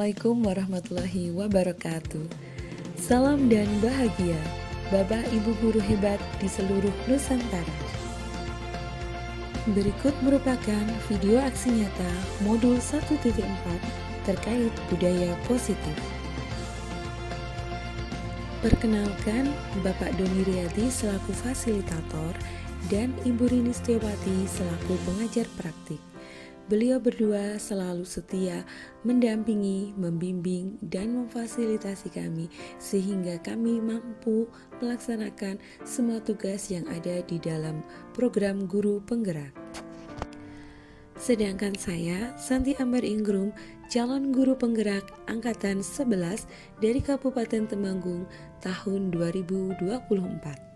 Assalamualaikum warahmatullahi wabarakatuh. Salam dan bahagia, Bapak Ibu guru hebat di seluruh Nusantara. Berikut merupakan video aksi nyata modul 1.4 terkait budaya positif. Perkenalkan, Bapak Doni Riyadi selaku fasilitator dan Ibu Rini Setiawati selaku pengajar praktik. Beliau berdua selalu setia mendampingi, membimbing, dan memfasilitasi kami sehingga kami mampu melaksanakan semua tugas yang ada di dalam program Guru Penggerak. Sedangkan saya, Santi Ambar Ingrum, calon guru penggerak Angkatan 11 dari Kabupaten Temanggung tahun 2024.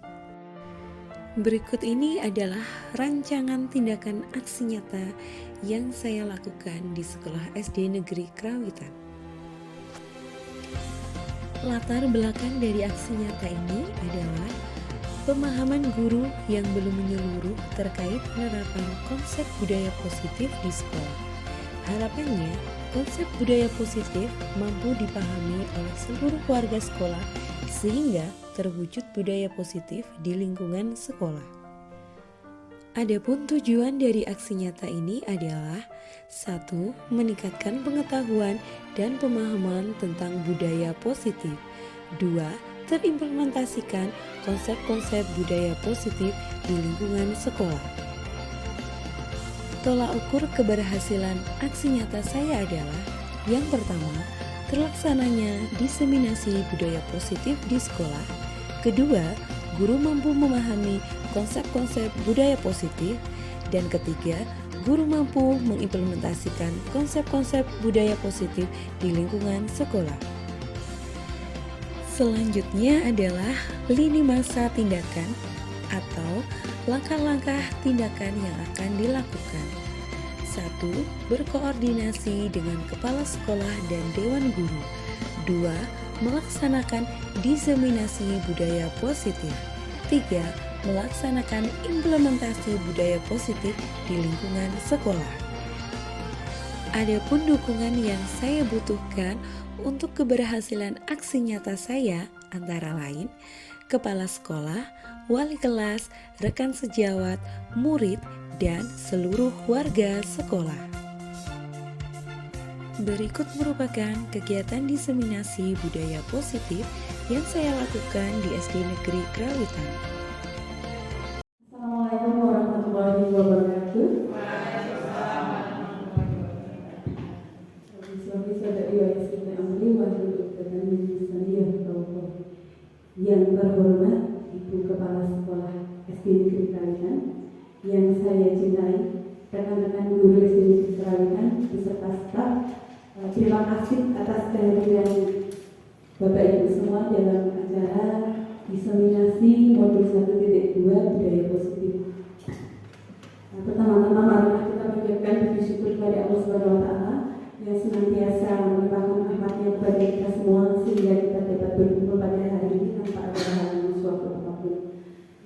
Berikut ini adalah rancangan tindakan aksi nyata yang saya lakukan di Sekolah SD Negeri Krawitan. Latar belakang dari aksi nyata ini adalah pemahaman guru yang belum menyeluruh terkait penerapan konsep budaya positif di sekolah. Harapannya, konsep budaya positif mampu dipahami oleh seluruh warga sekolah sehingga terwujud budaya positif di lingkungan sekolah. Adapun tujuan dari aksi nyata ini adalah 1. Meningkatkan pengetahuan dan pemahaman tentang budaya positif. 2. Terimplementasikan konsep-konsep budaya positif di lingkungan sekolah. Tolak ukur keberhasilan aksi nyata saya adalah yang pertama, terlaksananya diseminasi budaya positif di sekolah. Kedua, guru mampu memahami konsep-konsep budaya positif. Dan ketiga, guru mampu mengimplementasikan konsep-konsep budaya positif di lingkungan sekolah. Selanjutnya adalah lini masa tindakan atau langkah-langkah tindakan yang akan dilakukan. 1. Berkoordinasi dengan kepala sekolah dan dewan guru. 2. Melaksanakan diseminasi budaya positif. 3. Melaksanakan implementasi budaya positif di lingkungan sekolah. Adapun dukungan yang saya butuhkan untuk keberhasilan aksi nyata saya antara lain kepala sekolah, wali kelas, rekan sejawat, murid, dan seluruh warga sekolah. Berikut merupakan kegiatan diseminasi budaya positif yang saya lakukan di SD Negeri Krawitan. Assalamualaikum warahmatullahi wabarakatuh. Yang terhormat Ibu Kepala Sekolah SD Negeri Krawitan, yang saya cintai, rekan-rekan guru SD Negeri Krawitan beserta staf. Terima kasih atas kehadiran Bapak Ibu semua dalam acara diseminasi modul 1.2 budaya positif. Pertama-tama marilah kita panjatkan puji syukur kepada Allah Subhanahu wa taala yang senantiasa melimpahkan rahmat-Nya kepada kita semua sehingga kita dapat berkumpul pada hari ini tanpa ada halangan suatu apapun.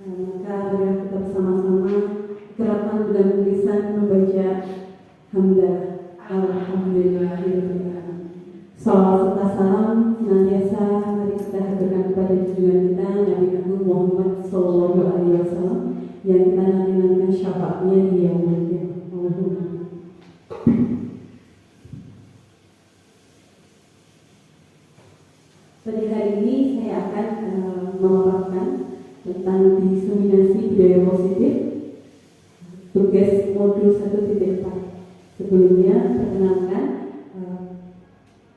Maka marilah kita bersama-sama gerakan dengan lisan membaca hamdalah. Alhamdulillahirabbil alamin. Salawat serta salam senantiasa mari kita haturkan kepada junjungan kita Nabi Agung Muhammad sallallahu alaihi wasallam yang kita nanti-nantikan syafaatnya di yaumul qiyamah. Pada hari ini saya akan memaparkan tentang diseminasi budaya positif tugas modul 1.4. Sebelumnya, perkenalkan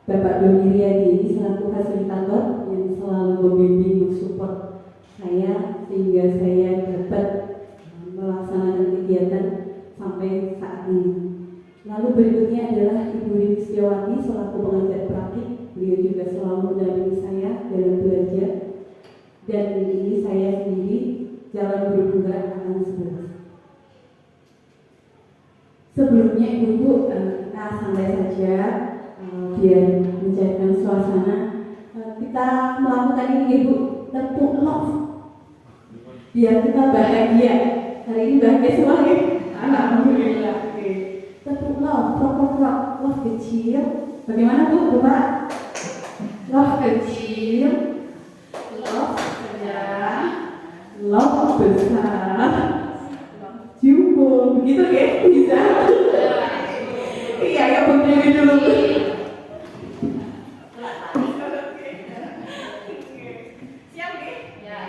Bapak Doni Riyadi ini selaku fasilitator yang selalu membimbing mensupport saya sehingga saya dapat melaksanakan kegiatan sampai saat ini. Lalu berikutnya adalah Ibu Rini Setiawati selaku pengajar praktik. Beliau juga selalu mendampingi saya dalam belajar. Dan ini saya sendiri calon guru penggerak Angkatan 11. Sebelumnya Ibu, kita santai saja biar mencairkan suasana. Kita melakukan ini Ibu, tepuk love biar kita bahagia. Hari ini bahagia semua ya? Alhamdulillah. Tepuk love, love kecil Bagaimana Bu, Bapak? Love kecil, love sedang, love besar, love jumbo, begitu ya? Bisa? Iya, ya berdiri dulu. Siap nih? Ya.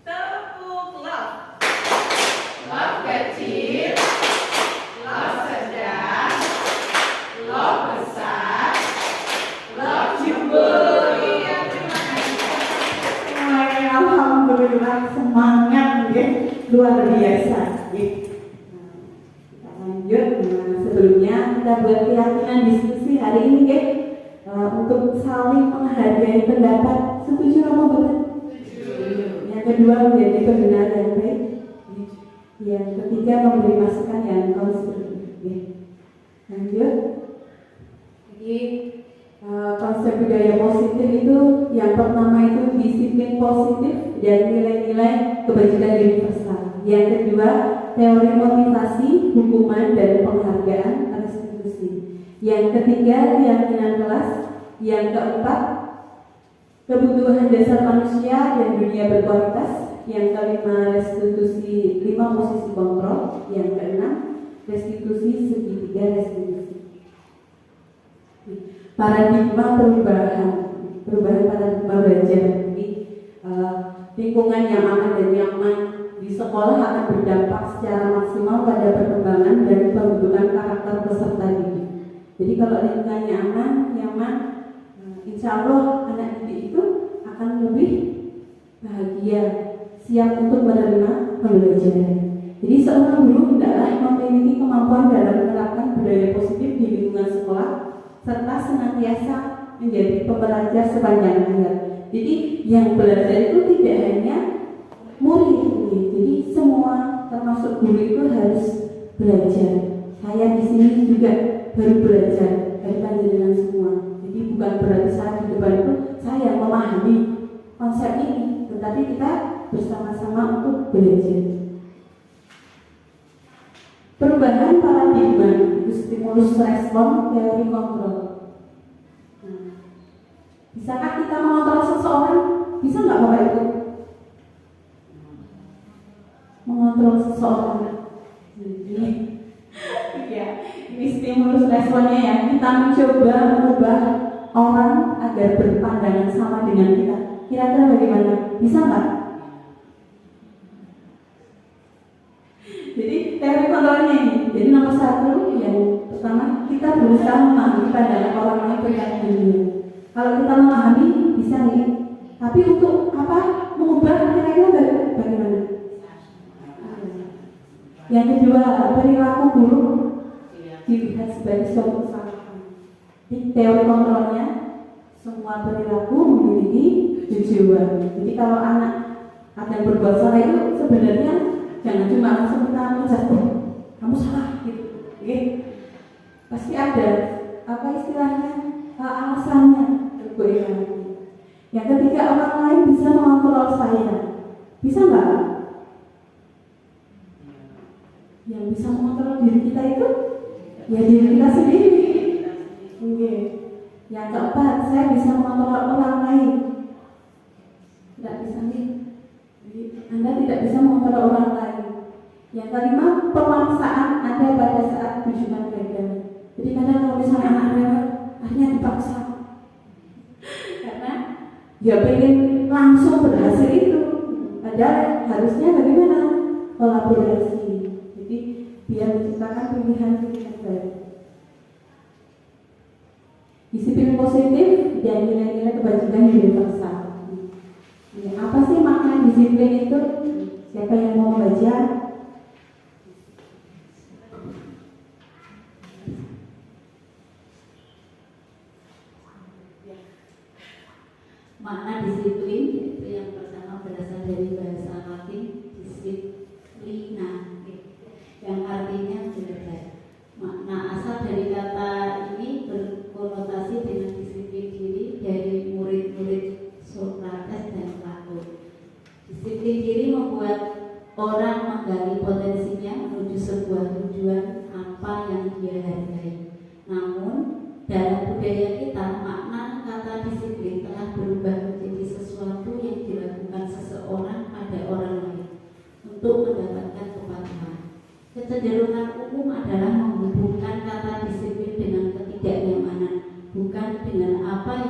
Tepuk love. Love kecil, love sedang, love besar, love jumbo. Iya, terima kasih. Alhamdulillah, semangat ya, luar biasa. Kita lanjut. Sebelumnya kita buat keyakinan diskusi hari ini ya, untuk saling menghargai pendapat. Setuju Romo betul? Setuju. Yang kedua menjadi pendengar yang baik. Yang ketiga memberi masukan yang konstruktif. Ya. Lanjut. Jadi konsep budaya positif itu yang pertama itu disiplin positif dan nilai-nilai kebajikan universal. Yang kedua teori motivasi, hukuman dan penghargaan restitusi. Yang ketiga keyakinan kelas. Yang keempat kebutuhan dasar manusia dan dunia berkualitas. Yang kelima restitusi 5 posisi kontrol. Yang keenam restitusi segitiga restitusi. Paradigma perubahan paradigma belajar. Jadi lingkungan yang aman dan nyaman di sekolah akan berdampak secara maksimal pada perkembangan dan pembentukan karakter peserta didik. Jadi kalau lingkungannya aman, nyaman, insya Allah anak didik itu akan lebih bahagia, siap untuk menerima pembelajaran. Jadi seorang guru hendaklah memiliki kemampuan dalam menerapkan budaya positif di lingkungan sekolah serta senantiasa menjadi pembelajar sepanjang hayat. Jadi yang belajar itu tidak hanya murid, jadi semua termasuk guru itu harus belajar. Saya di sini juga baru belajar dari panjenengan semua. Jadi bukan berarti saya di depan itu saya memahami konsep ini, tetapi kita bersama-sama untuk belajar. Perubahan paradigma itu stimulus respon teori kontrol. Bisakah kita mengontrol seseorang? Bisa nggak Bapak Ibu? Mengontrol seseorang. Ini stimulus responnya ya. Kita mencoba mengubah orang agar berpandangan sama dengan kita. Kira-kira bagaimana? Bisa nggak? Jadi teori kontrolnya ini. Jadi nomor 1 yang pertama kita berusaha memahami pandangan orang lain terkait dunia. Kalau kita memahami bisa nih. Tapi untuk apa? Mengubah kira-kira bagaimana? Yang kedua, perilaku buruk dilihat sebagai suatu kesalahan. Di teori kontrolnya, semua perilaku memiliki tujuan. Jadi kalau anak ada yang berbuat salah itu sebenarnya jangan cuma langsung kita menjatuh, kamu salah gitu. Oke? Pasti ada apa istilahnya alasannya. Yang ketiga, orang lain bisa mengontrol saya. Bisa nggak? Yang bisa mengontrol diri kita itu ya diri kita sendiri. Oke. Yang keempat, saya bisa mengontrol orang lain. Tidak bisa nih. Anda tidak bisa mengontrol orang lain. Yang kelima, pemaksaan ada pada saat tujuan gagal. Jadi kadang kalau misalnya anak rewel, akhirnya dipaksa. Karena dia pengen langsung berhasil itu. Padahal harusnya bagaimana? Kolaborasi. Jadi biar menciptakan pilihan-pilihan baru. Disiplin positif dan nilai-nilai kebajikan universal. Apa sih makna disiplin itu? Siapa yang mau membaca? Makna disiplin itu yang pertama berasal dari bahasa Latin disiplina, yang artinya belajar. Makna asal dari kata ini berkonotasi dengan disiplin diri dari murid-murid Sokrates dan Plato. Disiplin diri membuat orang menggali potensinya menuju sebuah tujuan apa yang dia hargai. Namun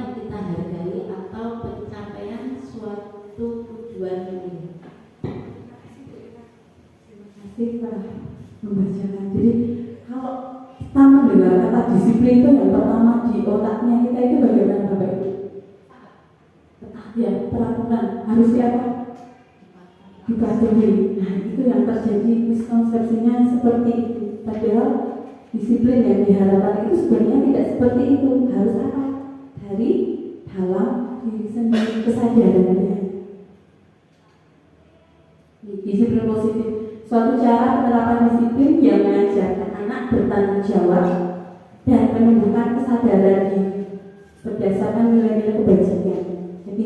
yang kita hargai atau pencapaian suatu tujuan mulia. Terima kasih Pak membacakan. Jadi kalau kita mendengar kata disiplin itu yang pertama di otaknya kita itu bagaimana Bapak Ibu? Ya, peraturan harus apa? Dipatuhi. Nah, itu yang terjadi miskonsepsinya seperti itu. Padahal disiplin yang diharapkan itu sebenarnya tidak seperti itu. Harus apa? Dari dalam diri sendiri, kesadarannya. Disiplin positif, suatu cara penerapan disiplin yang mengajarkan anak bertanggung jawab dan menumbuhkan kesadaran diri berdasarkan nilai-nilai kebajikan. Jadi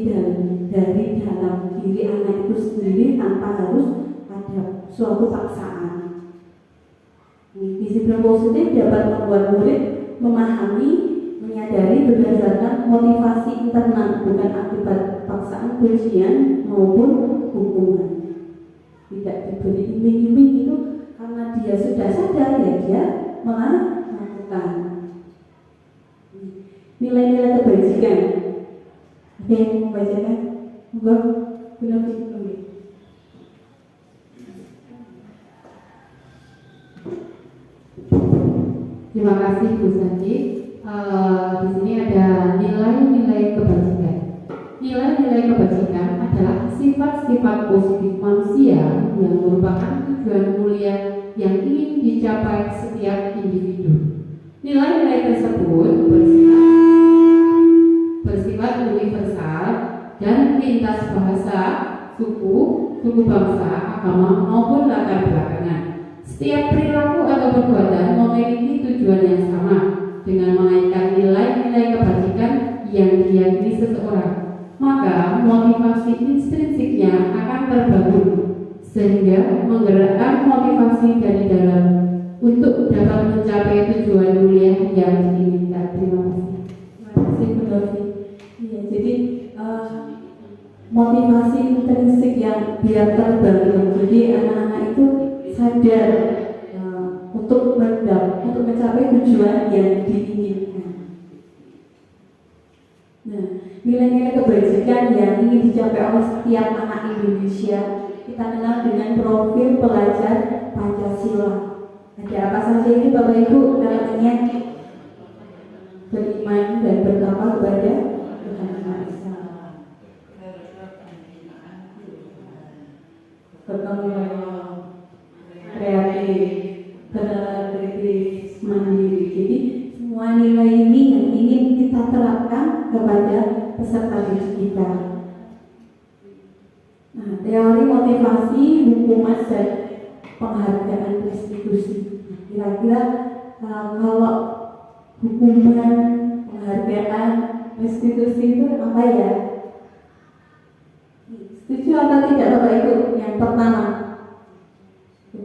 dari dalam diri anak itu sendiri tanpa harus ada suatu paksaan. Disiplin positif dapat membuat murid memahami, menyadari berdasarkan motivasi internal, bukan akibat paksaan, pujian maupun hukuman. Tidak diberi iming-iming itu karena dia sudah sadar ya dia melakukan. Nilai-nilai kebajikan. Oke, mau bacakan? Enggak, benar benar. Terima kasih Bu Santi. Di sini ada nilai-nilai kebajikan. Nilai-nilai kebajikan adalah sifat-sifat positif manusia yang merupakan tujuan mulia yang ingin dicapai setiap individu. Nilai-nilai tersebut bersifat universal dan lintas bahasa, suku bangsa, agama maupun latar belakangan. Setiap perilaku atau perbuatan memiliki tujuan yang sama dengan mengaitkan nilai-nilai kebajikan yang diyakini seseorang. Maka motivasi intrinsiknya akan terbangun sehingga menggerakkan motivasi dari dalam untuk dapat mencapai tujuan mulia yang diinginkan. Terima kasih. Terima kasih Bu Novi. Iya, jadi motivasi intrinsik yang biar terbangun. Jadi anak-anak itu sadar untuk mencapai tujuan yang diinginkan. Nah, nilai-nilai kebajikan yang ingin dicapai oleh setiap anak Indonesia kita kenal dengan profil pelajar Pancasila. Ada apa saja ini Bapak Ibu? Namanya beriman dan bertakwa kepada Tuhan Yang Maha Esa, bertanggung kreatif, kritis, mandiri. Jadi semua nilai ini yang ingin kita terapkan kepada peserta didik kita. Nah, teori motivasi, hukuman dan penghargaan restitusi. Kira-kira kalau hukuman, penghargaan, restitusi itu apa ya? Setuju atau tidak Bapak Ibu? Yang pertama,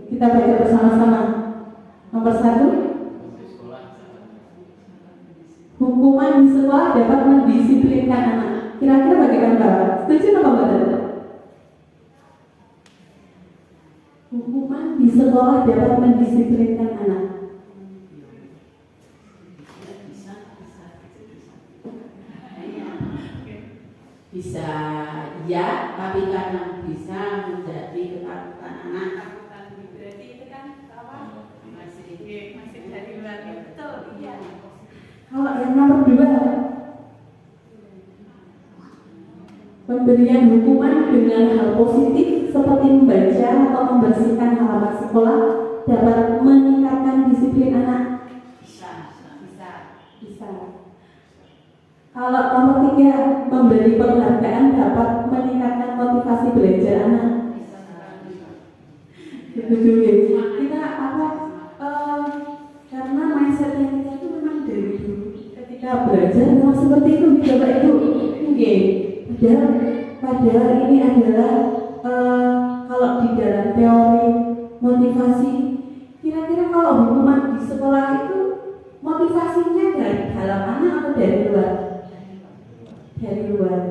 kita baca bersama-sama. Nomor 1, hukuman di sekolah dapat mendisiplinkan anak. Kira-kira bagaimana Bapak? Setuju atau tidak? Hukuman di sekolah dapat mendisiplinkan anak. Bisa ya, tapi kadang bisa menjadi ketakutan anak. Berarti itu kan apa? Masih dari luar, betul, iya. Kalau yang nomor 2, pemberian hukuman dengan hal positif seperti membaca atau membersihkan halaman sekolah dapat meningkatkan disiplin anak. Bisa. Kalau nomor 3, memberi penghargaan dapat meningkatkan motivasi belajar anak. Setuju ya? Kita karena mindsetnya kita itu memang dari dulu ketika belajar memang seperti itu Bapak Ibu. Oke. Padahal ini adalah kalau di dalam teori motivasi, kira-kira kalau hukuman di sekolah itu motivasinya dari dalam anak atau dari luar? Dari luar.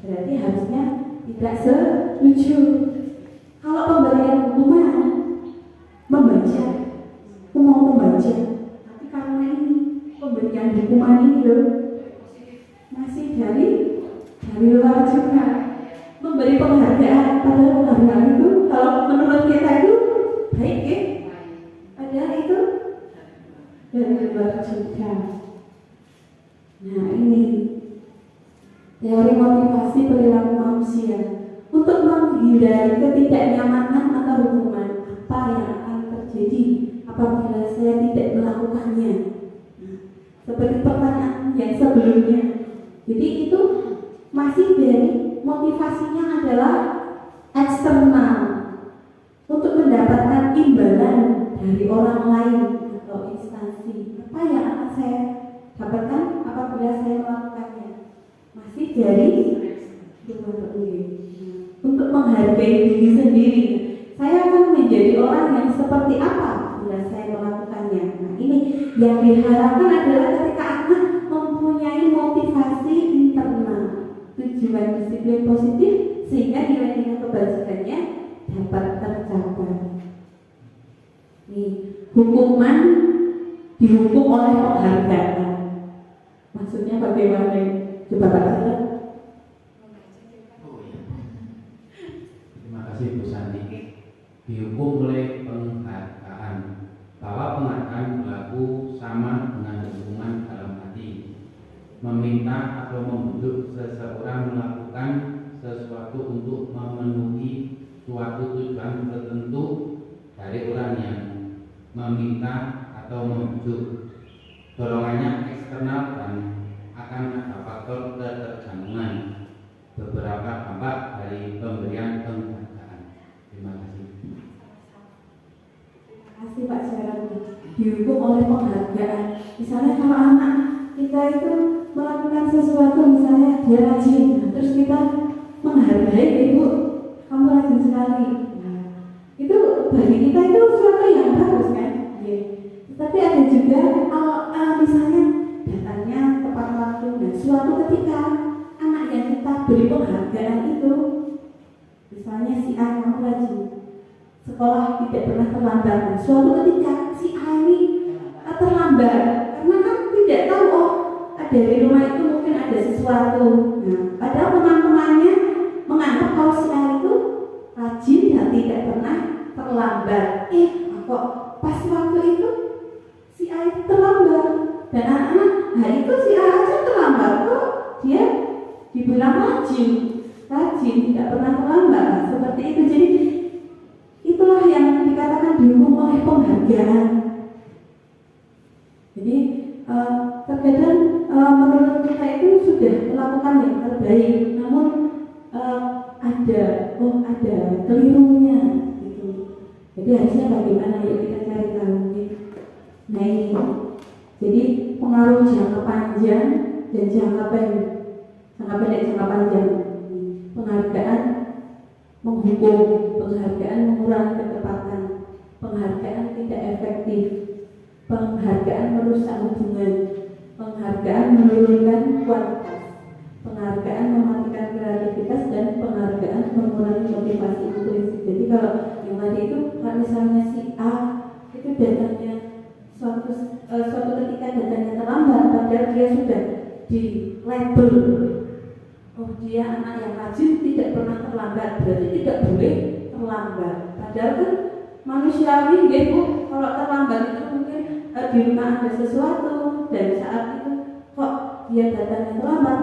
Berarti harusnya tidak setuju. Kalau pemberian hukuman membaca, aku mau membaca, tapi karena ini pemberian hukuman ini loh masih dari luar juga memberi penghargaan. Padahal penghargaan itu kalau menurut kita itu baik ya, padahal itu dari luar juga. Nah ini teori motivasi perilaku manusia untuk menghindari ketidaknyamanan atau hukuman apa yang akan terjadi apabila saya tidak melakukannya. Seperti pertanyaan yang sebelumnya. Jadi itu masih dari motivasinya adalah eksternal untuk mendapatkan imbalan dari orang lain atau instansi. Apa yang akan saya dapatkan apabila saya melakukannya? Masih dari luar untuk menghargai diri sendiri. Saya akan menjadi orang yang seperti apa bila saya melakukannya. Nah ini yang diharapkan adalah ketika anak mempunyai motivasi internal, tujuan disiplin positif sehingga nilai-nilai kebajikannya dapat tercapai. Nih, hukuman dihukum oleh penghargaan. Maksudnya bagaimana? Coba Pak Sila. Terima kasih Bu Santi. Dihukum oleh penghargaan, bahwa penghargaan berlaku sama dengan dukungan dalam hati, meminta atau membujuk seseorang melakukan sesuatu untuk memenuhi suatu tujuan tertentu dari orang yang meminta atau membujuk. Dorongannya eksternal dan akan ada faktor ketergantungan. Beberapa dampak dari pemberian penghargaan. Terima kasih. Terima kasih Pak Sharon. Dihukum oleh penghargaan. Misalnya kalau anak kita itu melakukan sesuatu, misalnya dia rajin, terus kita menghargai, ibu, kamu rajin sekali. Nah, itu bagi kita itu sesuatu yang bagus kan? Ya. Tapi ada juga misalnya datangnya tepat waktu. Nah, suatu ketika anak yang kita beri penghargaan itu, misalnya si A, kamu rajin, sekolah tidak pernah terlambat. Nah, suatu ketika si A ini terlambat karena kan tidak tahu, oh dari rumah itu mungkin ada sesuatu. Nah, padahal teman-temannya menganggap kalau si A itu rajin dan tidak pernah terlambat. Kok pas waktu itu si A itu terlambat, dan anak-anak, nah itu si A aja terlambat kok dia dibilang rajin tidak pernah terlambat. Nah, seperti itu. Jadi itulah yang dikatakan dihukum oleh penghargaan. Jadi terkadang menurut kita itu sudah melakukan yang terbaik, namun ada kelirunya gitu. Jadi harusnya bagaimana, yuk kita cari tahu. Nah ini, jadi pengaruh jangka panjang dan jangka pendek, jangka panjang. Penghargaan menghukum, penghargaan mengurangi ketepatan, penghargaan tidak efektif, penghargaan merusak hubungan, penghargaan menurunkan kualitas, penghargaan mematikan kreativitas, dan penghargaan mengurangi motivasi intrinsik. Jadi kalau yang tadi itu, kalau misalnya si A itu datangnya suatu ketika datangnya terlambat, padahal dia sudah di label, oh dia anak yang rajin tidak pernah terlambat, berarti tidak boleh terlambat. Padahal kan manusiawi gitu, kalau terlambat itu mungkin di rumah ada sesuatu dan saat itu kok dia datangnya terlambat.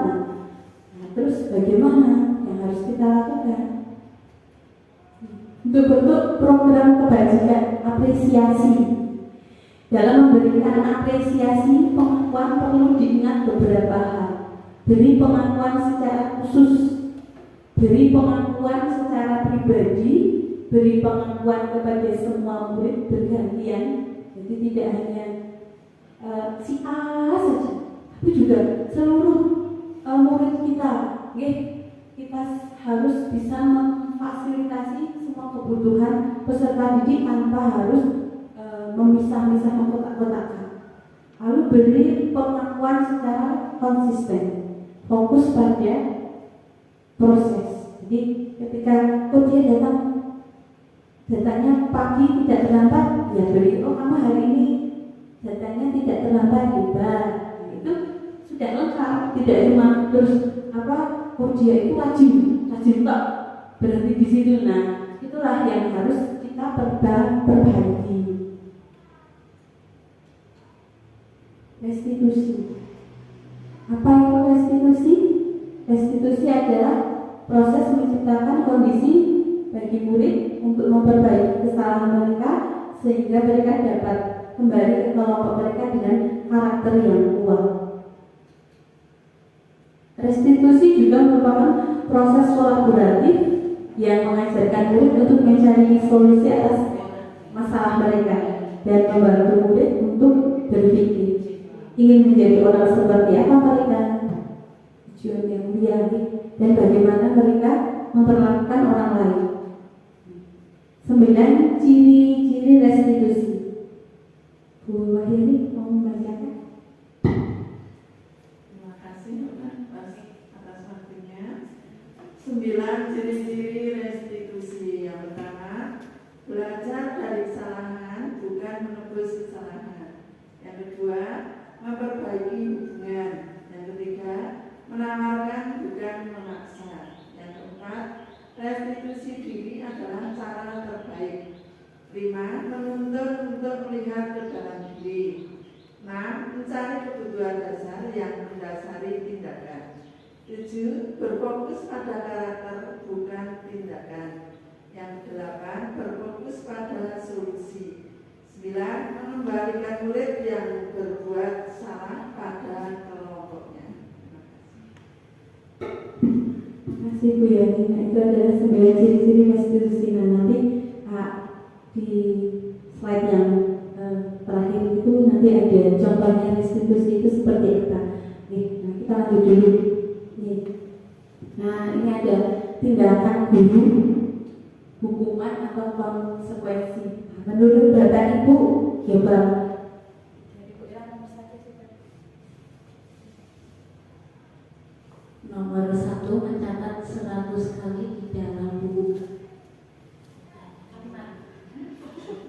Nah, terus bagaimana yang harus kita lakukan? Untuk bentuk program kebajikan apresiasi. Dalam memberikan apresiasi, pengakuan perlu diingat beberapa hal. Beri pengakuan secara khusus, beri pengakuan secara pribadi, beri pengakuan kepada semua murid bergantian. Jadi tidak hanya si A saja, tapi juga seluruh murid kita. Kita harus bisa memfasilitasi semua kebutuhan peserta didik tanpa harus memisah-misah, mengkotak-kotakkan. Lalu beri pengakuan secara konsisten, fokus pada proses. Jadi ketika dia datangnya pagi tidak terlambat, ya beri, oh kamu hari ini datangnya tidak terlambat, hebat. Itu tidak lengkap, tidak cuma terus apa, oh dia itu rajin tok, berhenti di situ. Nah, itulah yang harus kita perbaiki. Restitusi. Apa itu restitusi? Restitusi adalah proses menciptakan kondisi bagi murid untuk memperbaiki kesalahan mereka sehingga mereka dapat kembali ke kelompok mereka dengan karakter yang kuat. Restitusi juga merupakan proses kolaboratif yang mengajarkan murid untuk mencari solusi atas masalah mereka dan membantu murid untuk berpikir ingin menjadi orang seperti apa mereka, tujuan yang mulia, dan bagaimana mereka memperlakukan orang lain. 9 ciri-ciri restitusi. Bu Wahyani mau membacakan? Terima kasih atas waktunya. 9 ciri-ciri restitusi. Yang pertama, belajar dari kesalahan, bukan menebus kesalahan. Yang kedua, memperbaiki hubungan. Yang ketiga, menawarkan bukan memaksa. Yang keempat, restitusi diri adalah cara terbaik. 5. Menuntun untuk melihat ke dalam diri. 6. Mencari kebutuhan dasar yang mendasari tindakan. 7. Berfokus pada karakter bukan tindakan. Yang 8. Berfokus pada solusi. 9. Mengembalikan murid yang berbuat salah pada kelompoknya. Terima kasih Bu Yani. Nah, itu adalah 9 ciri-ciri restitusi. Nah, nanti di slide yang terakhir itu nanti ada contohnya restitusi itu seperti apa. Nih, nah kita lanjut dulu. Nih. Nah, ini ada tindakan guru, hukuman atau konsekuensi. Nah, menurut Bapak Ibu, ya Bang. Nomor 1, mencatat 100 kali di dalam buku.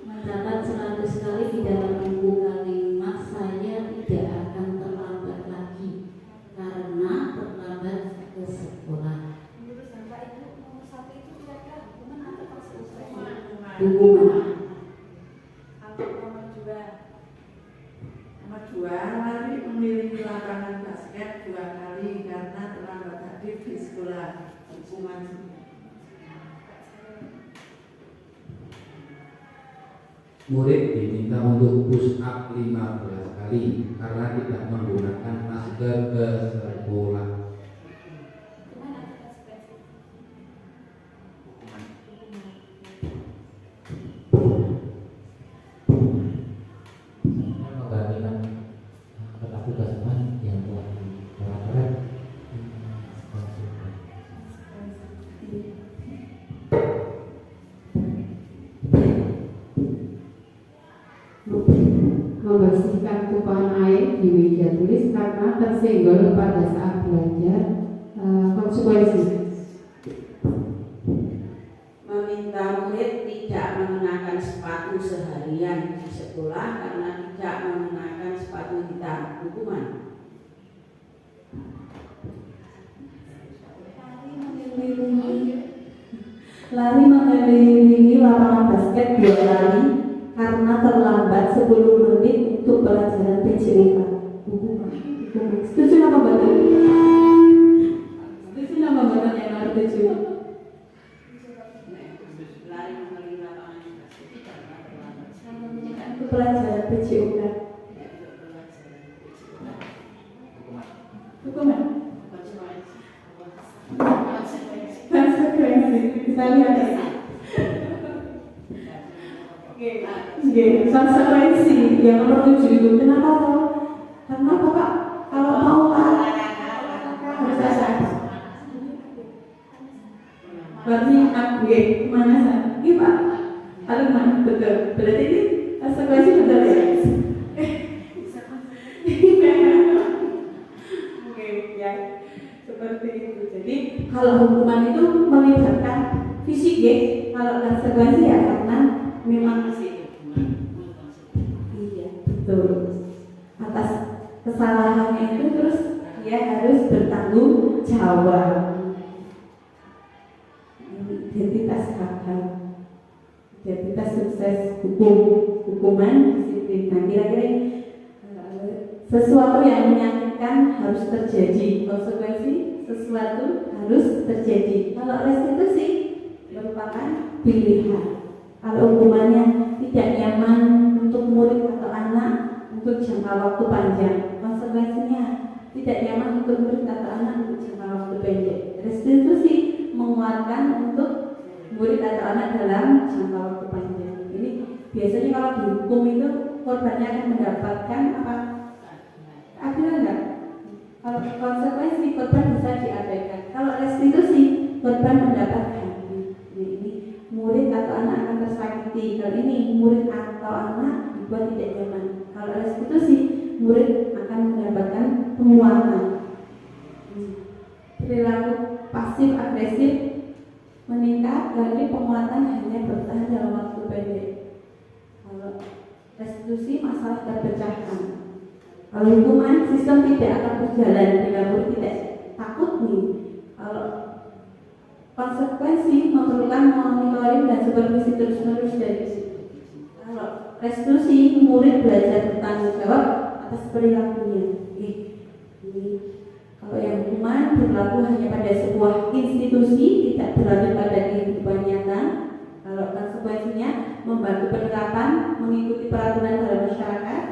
Mencatat 100 kali di dalam buku kalimat saya tidak akan terlambat lagi karena terlambat ke sekolah. Menurut Bapak Ibu, nomor 1 itu kira-kira hukuman atau konsekuensi? Hukuman. Atau nomor 2? Nomor 2, lari memiliki lapangan basket 2 kali karena terlambat hadir di sekolah. Hukuman. Murid diminta untuk push up 15 kali karena tidak menggunakan masker ke sekolah. Hukuman atau konsekuensi? Menggantikan ketegasan yang telah dilakukan. Membersihkan tumpahan air di meja tulis karena tersenggol pada saat belajar. Konsekuensi. Meminta murid tidak mengenakan sepatu seharian di sekolah karena tidak mengenakan sepatu hitam. Hukuman. Lari mengelilingi lapangan basket 2 kali karena terlambat 10 menit untuk pelajaran PJUK. Hukuman. Setuju apa betul? Setuju apa betul yang nomor 7? Lari mengelilingi lapangan basket karena terlambat. Itu pelajaran PJUK. Hukuman. Konsekuensi. Kita lihat ya. Oke, konsekuensi yang nomor 7 itu kenapa toh? Karena apa Kak? Kalau mau harus ada. Berarti aku kemana sana? Iya Pak. Kalau mana betul? Berarti ini konsekuensi betul ya? Oke, ya seperti itu. Jadi kalau hukuman itu melibatkan fisik ya, kalau konsekuensi ya karena memang iya betul atas kesalahannya itu terus dia harus bertanggung jawab. Identitas kakak, identitas sukses hukuman disiplin. Nah, kira-kira sesuatu yang menyakitkan harus terjadi, konsekuensi sesuatu harus terjadi. Kalau restitusi merupakan pilihan. Kalau hukumannya tidak nyaman untuk murid atau anak untuk jangka waktu panjang, konsekuensinya tidak nyaman untuk murid atau anak untuk jangka waktu pendek. Restitusi menguatkan untuk murid atau anak dalam jangka waktu panjang. Ini biasanya kalau dihukum itu korbannya akan mendapatkan apa? Keadilan enggak? Kalau konsekuensi korban bisa diabaikan. Kalau restitusi korban mendapatkan. Ini murid atau anak akan tersakiti. Kalau ini murid atau anak dibuat tidak nyaman. Kalau restitusi murid akan mendapatkan penguatan. Perilaku pasif agresif meningkat karena penguatan hanya bertahan dalam waktu pendek. Kalau restitusi masalah terpecahkan. Kalau hukuman sistem tidak akan berjalan bila murid tidak takut nih. Kalau konsekuensi memerlukan monitoring dan supervisi terus-menerus dari situ. Kalau restitusi murid belajar bertanggung jawab atas perilakunya. Ini kalau yang hukuman berlaku hanya pada sebuah institusi, tidak berlanjut pada kehidupan nyata. Kalau konsekuensinya membantu penerapan, mengikuti peraturan dalam masyarakat.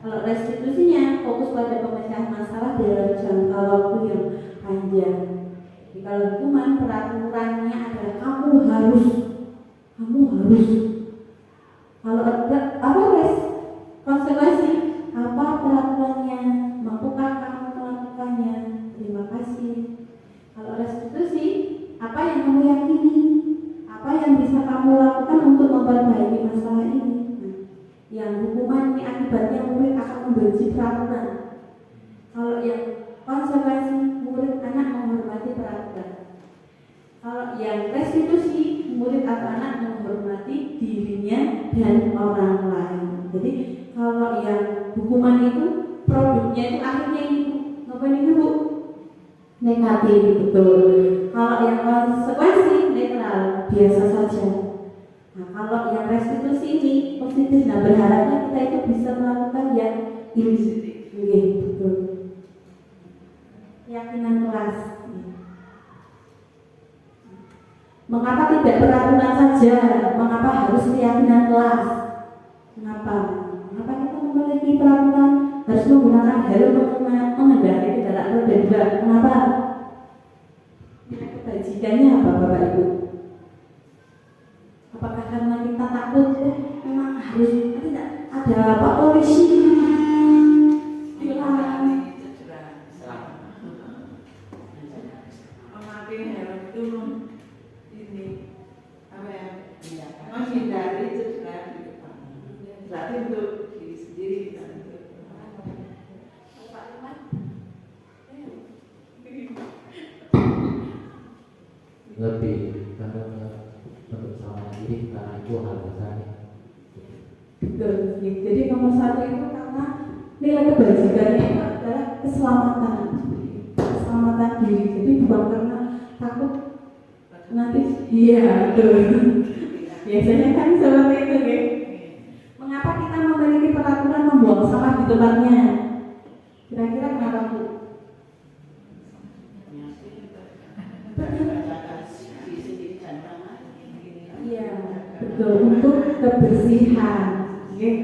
Kalau restitusinya fokus pada pemecahan masalah dalam jangka waktu yang panjang. Jadi kalau hukuman peraturannya adalah kamu harus. Kalau ada konsekuensi apa peraturannya, mampukah kamu melakukannya? Terima kasih. Kalau restitusi, apa yang kamu yakini? Apa yang bisa kamu lakukan untuk memperbaiki masalah ini? Yang hukuman ini akibatnya murid akan membenci peraturan. Kalau yang konsekuensi murid anak menghormati peraturan. Kalau yang restitusi murid atau anak menghormati dirinya dan orang lain. Jadi kalau yang hukuman itu produknya itu akhirnya ini ngapain ini Bu? Negatif, betul. Kalau yang konsekuensi netral, biasa saja. Nah, kalau yang restitusi ini positif, nah berharapnya kita itu bisa melakukan yang ini, betul. Keyakinan kelas. Mengapa tidak peraturan saja? Mengapa harus keyakinan kelas? Mengapa kita memiliki peraturan harus menggunakan helm mengendarai kendaraan roda 2? Kenapa? Kebajikannya apa Bapak Ibu? Apakah karena kita takut memang harus tidak ada Pak polisi dilarang? Memakai helm itu ini apa ya? Menghindari cedera di depan. Berarti untuk diri sendiri dan untuk Pak Iman. Lebih karena untuk keselamatan diri karena itu hal besar. Betul. Jadi nomor satu itu karena nilai kebajikannya itu adalah keselamatan diri. Jadi bukan karena takut nanti. Iya betul. Biasanya kan seperti itu, ya. Mengapa kita memiliki peraturan membuang sampah di tempatnya? Kira-kira kenapa Bu? Iya, betul, untuk kebersihan. Okay.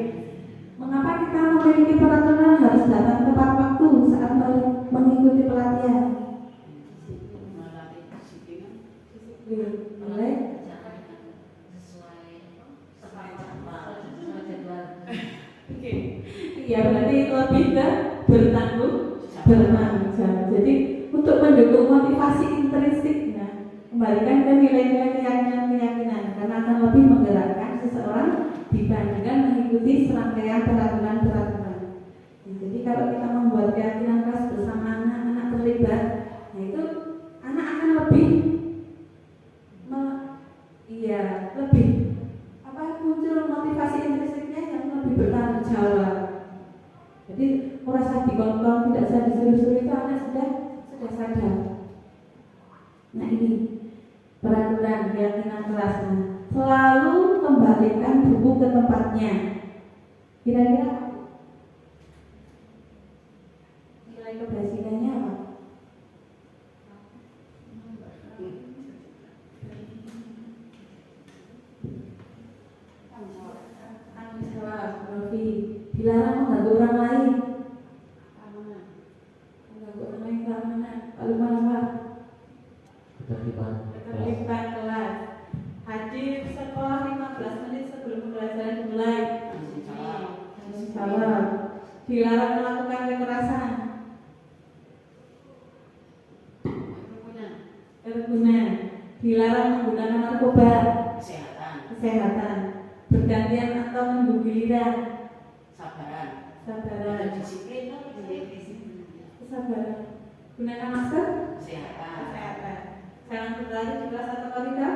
Mengapa kita memiliki peraturan harus datang tepat waktu saat mengikuti pelatihan? Mulai iya, berarti lebih ke bertanggung jawab. Jadi untuk mendukung motivasi intrinsiknya, kembalikan ke nilai-nilai keyakinan karena akan lebih menggerakkan seseorang dibandingkan mengikuti serangkaian peraturan. Jadi kalau kita membuat keyakinan kelas bersama anak-anak terlibat, nah itu anak akan lebih muncul motivasi intrinsiknya yang lebih bertanggung jawab. Jadi merasa dikongkong, tidak usah disuruh-suruh, itu anak sudah kelas. Nah, selalu kembalikan buku ke tempatnya. Kira-kira nilai keberhasilannya apa? Tanggung jawab, Rofi. Dilarang mengganggu orang lain. Mengganggu orang lain keamanan. Lalu apa? Ketertiban Ketertiban kelas. Hadir sekolah 15 menit sebelum pembelajaran dimulai. Tanggung jawab. Dilarang melakukan kekerasan. Kerukunan. Dilarang menggunakan narkoba. Kesehatan. Bergantian atau menunggu giliran. Sabaran. Kesabaran. Gunakan masker. Kesehatan. Jangan berlari di kelas atau koridor.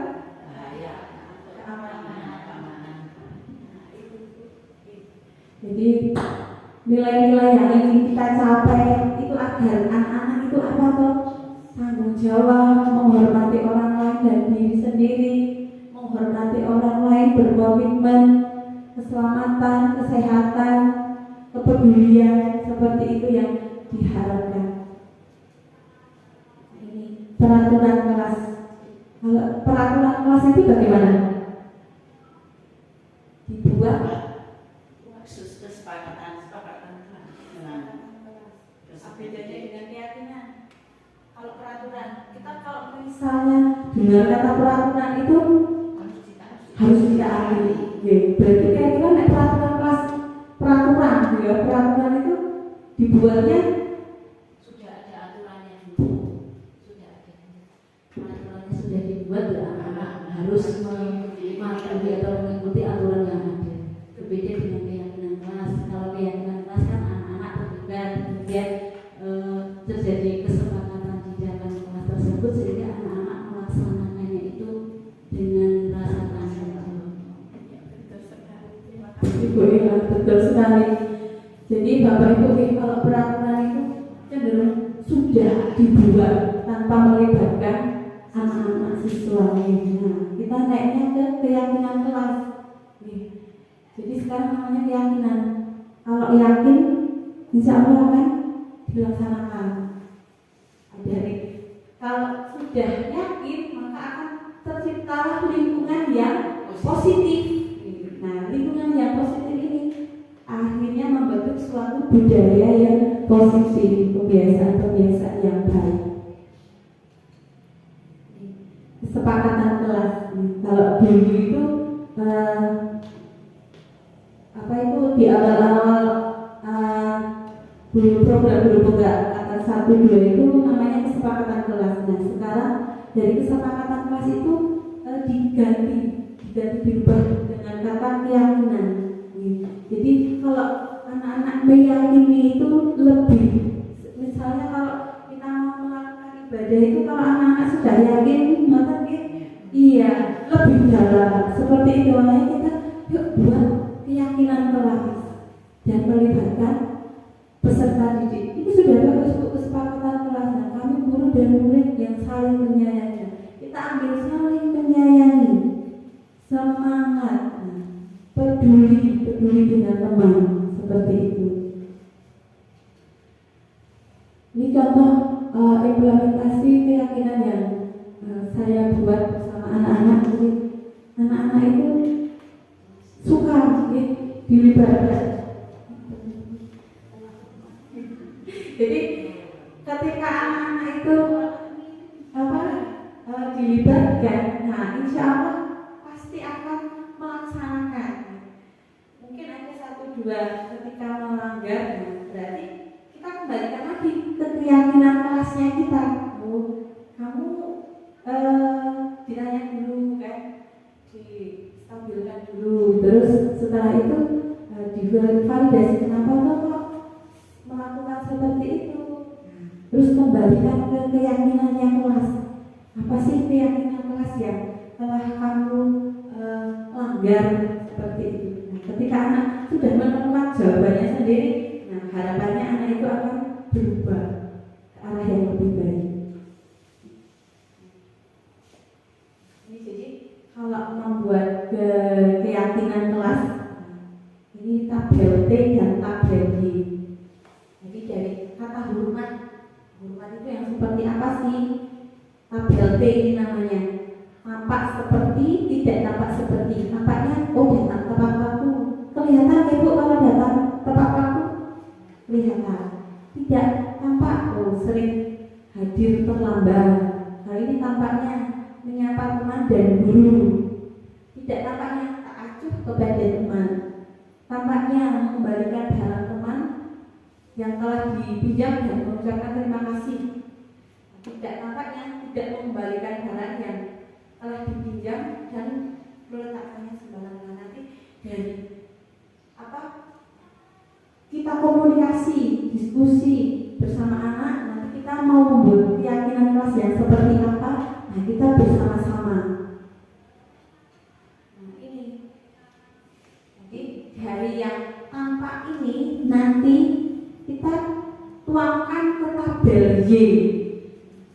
Keamanan. Jadi nilai-nilai yang ingin kita capai itu agar anak-anak itu apa toh? Tanggung jawab, menghormati orang lain dan diri sendiri, menghormati orang lain, berkomitmen, keselamatan, kesehatan, kepedulian, seperti itu yang diharapkan. Ini peraturan kelas. Kalau peraturan kelas itu bagaimana? Dibuat bedanya dengan keyakinan. Kalau peraturan, kita kalau misalnya dengar kata peraturan itu harus ditaati. Ya, berarti kira-kira nek peraturan kelas, peraturan itu dibuatnya Sudah ada aturannya dulu. Aturannya sudah dibuat ya, anak-anak harus mematuhi atau mengikuti aturan yang ada. Berbeda dengan keyakinan kelas. Kalau keyakinan kelas kan anak-anak terlibat, kemudian terjadi kesepakatan di dalam kelas tersebut sehingga anak-anak melaksanakannya itu dengan rasa tanggung jawab. Ibu ya, betul sekali. Jadi Bapak Ibu, kalau peraturan itu cenderung sudah dibuat tanpa melibatkan anak-anak siswa. Nah, kita naiknya ke keyakinan kelas. Jadi sekarang namanya keyakinan. Kalau yakin, insya Allah akan dilaksanakan. Jadi kalau sudah yakin, maka akan tercipta lingkungan yang positif. Nah, lingkungan yang positif ini akhirnya membentuk suatu budaya yang positif, kebiasaan-kebiasaan yang baik. Kesepakatan kelas. Kalau dulu itu di awal-awal program guru atas 1-2 itu namanya kesepakatan kelas. Nah, sekarang dari kesepakatan kelas itu diganti dirubah dengan kata keyakinan. Jadi kalau anak-anak meyakini itu lebih, misalnya kalau kita mau melakukan ibadah itu kalau anak-anak sudah yakin maka iya lebih dalam seperti itu. Makanya kita yuk buat keyakinan kelas dan melibatkan peserta didik. Itu sudah bagus untuk kesepakatan kelas. Nah, kami guru dan murid yang saling menyayangi. Kita ambil saling menyayangi, semangat, peduli dengan teman, seperti itu. Ini contoh implementasi keyakinan yang saya buat bersama anak-anak. Jadi anak-anak itu suka dilibatkan. Jadi ketika anak-anak itu dilibatkan, nah insya Allah pasti akan melaksanakan. Mungkin ada 1-2 ketika melanggar, berarti kita kembalikan lagi ke keyakinan kelasnya kita. Kamu ditanya dulu kan, distabilkan dulu, terus setelah itu divalidasi kenapa kok melakukan seperti itu. Terus kembalikan ke keyakinannya kelas. Apa sih keyakinan kelas yang telah kamu langgar seperti itu? Nah, ketika anak sudah menemukan jawabannya sendiri, nah harapannya anak itu akan berubah ke arah yang lebih baik. Ini jadi kalau membuat keyakinan kelas. Ini tabel T dan tabel Y. Jadi dari kata hormat itu yang seperti apa sih? Tabel T ini namanya. Tampak seperti, tidak tampak seperti. Tampaknya, oh datang tepat waktu. Kelihatan ibu kalau datang tepat waktu? Kelihatan. Tidak tampak, oh sering hadir terlambat. Hal ini tampaknya menyapa teman dan guru. Tidak tampaknya tak acuh kepada teman. Tampaknya mengembalikan barang teman yang telah dipinjam dan mengucapkan terima kasih. Tidak tampaknya tidak mengembalikan barang yang telah dipinjam dan meletakkannya sembarangan. Nanti dari kita komunikasi, diskusi bersama anak, nanti kita mau membuat keyakinan kelas yang seperti apa, nah kita bersama-sama. Nah ini, jadi dari yang tampak ini nanti kita tuangkan ke tabel Y.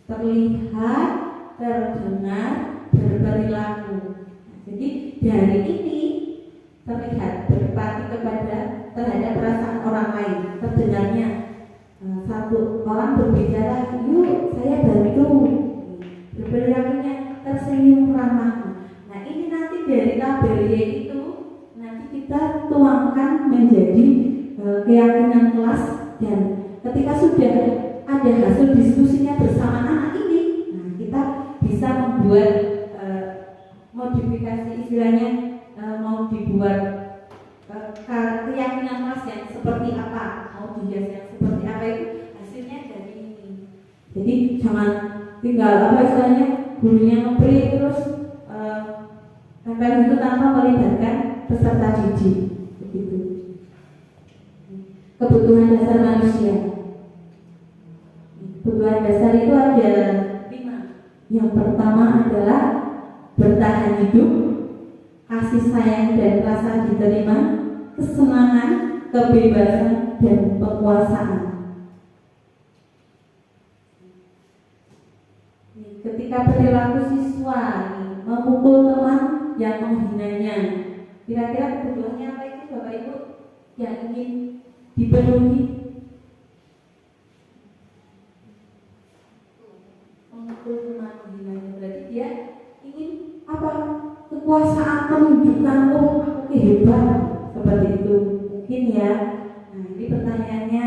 Terlihat, terdengar, berperilaku. Nah, jadi dari ini terlihat berempati kepada terhadap perasaan orang lain. Terdengarnya satu orang berbicara, yuk saya bantu. Berperilakunya tersenyum ramah. Nah ini nanti dari tabel Y itu nanti kita tuangkan menjadi keyakinan kelas, dan ketika sudah ada hasil diskusinya bersama anak ini, nah kita bisa membuat modifikasi, istilahnya mau dibuat keyakinan kelas yang seperti apa, mau dihias yang seperti apa, itu hasilnya dari ini. Jadi jangan tinggal apa istilahnya gurunya ngeberi terus tempel itu tanpa melibatkan peserta didik. Begitu. Kebutuhan dasar manusia. Kebutuhan dasar itu ada 5. Yang pertama adalah bertahan hidup, kasih sayang dan rasa diterima, kesenangan, kebebasan, dan penguasaan. Ketika perilaku siswa memukul teman yang menghinanya, kira-kira kebutuhannya apa itu Bapak Ibu yang ingin dipenuhi? Memukul teman menghinanya berarti dia ingin apa? Kekuasaan, menunjukkan, oh aku hebat, seperti itu mungkin ya. Nah ini pertanyaannya,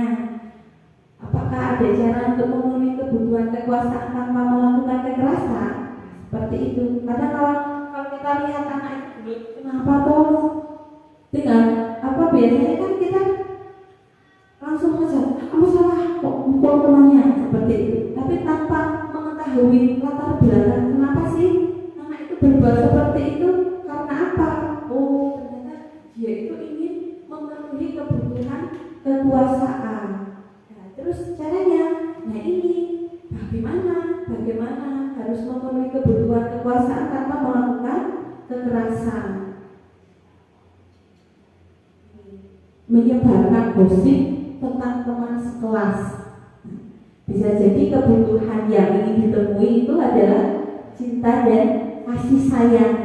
apakah ada cara untuk memenuhi kebutuhan kekuasaan tanpa melakukan kekerasan? Seperti itu. Karena kalau kita lihat anak itu, kenapa toh tinggal apa, biasanya kan kita langsung saja, kamu salah kok mukul temannya, seperti itu. Tapi tanpa mengetahui latar belakang kenapa sih anak itu berbuat seperti itu, karena apa? Oh ternyata dia itu ingin memenuhi kebutuhan kekuasaan. Nah, terus caranya, nah ini bagaimana harus memenuhi kebutuhan kekuasaan tanpa melakukan kekerasan. Menyebarkan gosip tentang teman sekelas. Bisa jadi kebutuhan yang ingin ditemui itu adalah cinta dan kasih sayang.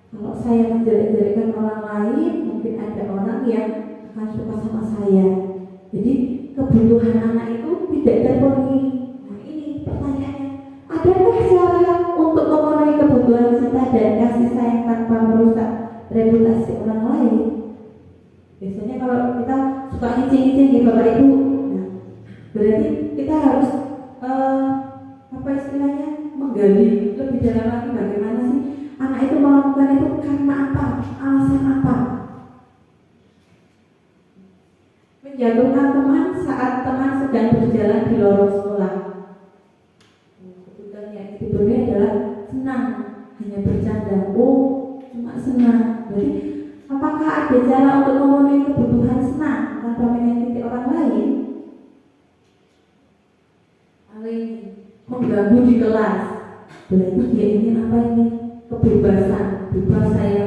Kalau saya menjelek-jelekkan orang lain, mungkin ada orang yang akan suka sama saya. Jadi kebutuhan anak itu tidak terpenuhi. Nah ini pertanyaannya, adakah cara untuk memenuhi kebutuhan cinta dan kasih sayang tanpa merusak reputasi orang lain? Biasanya kalau kita suka ngicing-ngicing di Bapak Ibu, nah, berarti kita harus apa istilahnya, menggali lebih dalam lagi bagaimana sih anak itu melakukan itu, karena apa, alasan apa. Menjatuhkan teman saat teman sedang berjalan di lorong sekolah. Kebutuhan yang diberi adalah senang, hanya bercanda, oh cuma senang. Jadi apakah ada cara untuk memenuhi kebutuhan senang tanpa menyakiti orang lain? Mengganggu di kelas, berarti dia ingin apa ini? Kebebasan, bebas saya.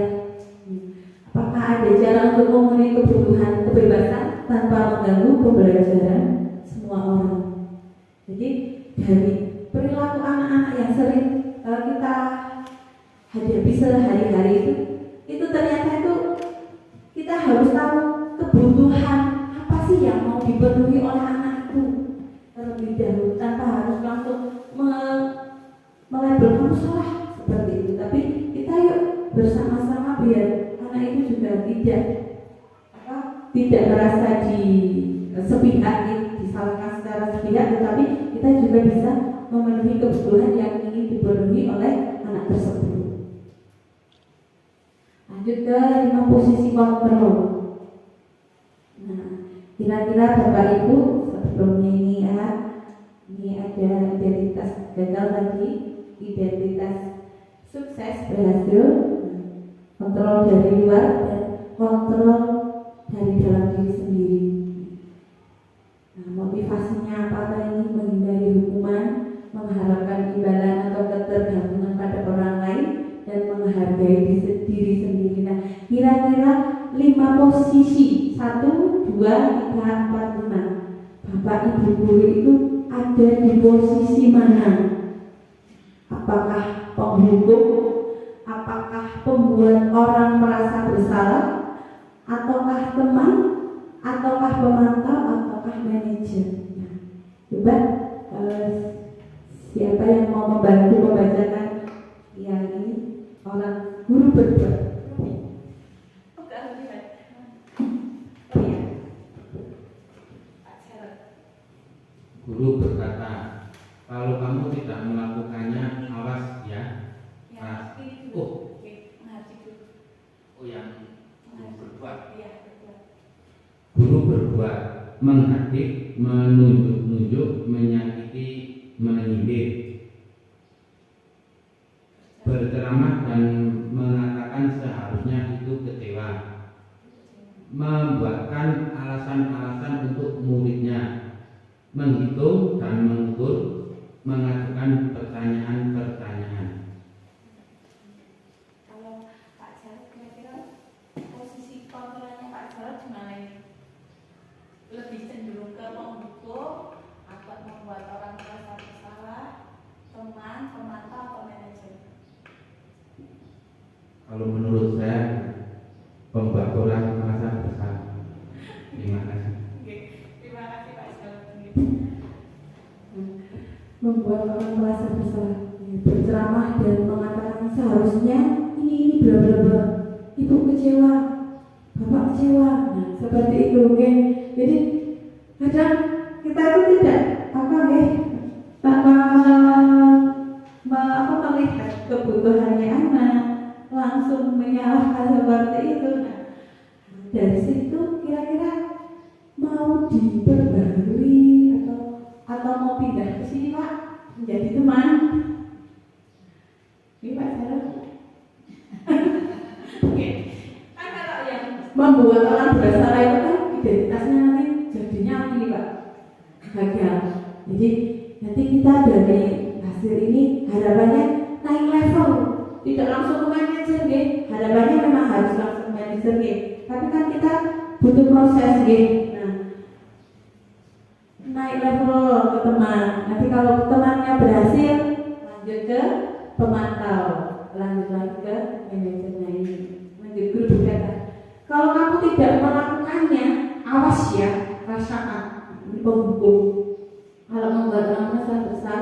Apakah ada cara untuk memenuhi kebutuhan kebebasan tanpa mengganggu pembelajaran semua orang? Jadi dari perilaku anak-anak yang sering kita hadapi sehari-hari kamu salah seperti itu. Tapi kita yuk bersama-sama biar anak itu juga tidak merasa sepihak, disalahkan secara sepihak, tetapi kita juga bisa memenuhi kebutuhan yang ingin dipenuhi oleh anak tersebut. Lanjut ke 5 posisi kontrol. Nah, kira-kira Bapak Ibu sebelumnya ini ada identitas gagal tadi, identitas sukses berhasil, kontrol dari luar dan kontrol dari dalam diri sendiri. Nah, motivasinya apa ini? Menghindari hukuman, mengharapkan imbalan atau ketergantungan pada orang lain, dan menghargai diri sendiri. Nah, kira-kira 5 posisi 1, 2, 3, 4, 5. Bapak Ibu guru itu ada di posisi mana? Apakah penghukum? Apakah pembuat orang merasa bersalah? Ataukah teman? Ataukah pemantau? Ataukah manajer? Nah, coba siapa yang mau membantu membacakan yang ini? Orang guru berbuat. Guru berkata, kalau kamu tidak melakukannya, awas ya. Yang berbuat. Guru berbuat, menghadik, menunjuk-nunjuk, menyakiti, menyindir, berceramah dan mengatakan seharusnya itu kecewa, membuatkan alasan-alasan untuk muridnya, menghitung dan mengukur, mengajukan pertanyaan-pertanyaan. Kalau Pak Jarod kira-kira posisi kontrolnya Pak Jarod gimana ini? Lebih cenderung ke penghukum atau membuat orang merasa bersalah, teman, pemantau atau manajer? Kalau menurut saya, pembuat orang merasa bersalah. Terima kasih. Terima kasih Pak Jarod. Membuat orang merasa bersalah, berceramah dan mengatakan seharusnya ini bla bla bla. Ibu kecewa, bapak kecewa. Nah, seperti itu, oke. Jadi kadang kita itu tidak melihat kebutuhannya anak, langsung menyalahkan seperti itu. Nah, dari situ kira-kira mau diperbarui atau mau pindah ke sini Pak, menjadi teman. Ini Pak Jarod. Oke. Kan kalau yang Membuat orang bersalah itu kan identitasnya nanti jadinya ini Pak, gagal. Jadi nanti kita dari hasil ini harapannya naik level, tidak langsung ke manajer, harapannya memang harus langsung ke manajer, tapi kan kita butuh proses, nah naik level ke teman. Nanti kalau temannya berhasil, lanjut ke pemantau, lanjut lagi ke manajernya ini. Lanjut guru berkata, kalau kamu tidak melakukannya, awas ya, rasakan. Ini penghukum. Kalau membuat orang merasa besar,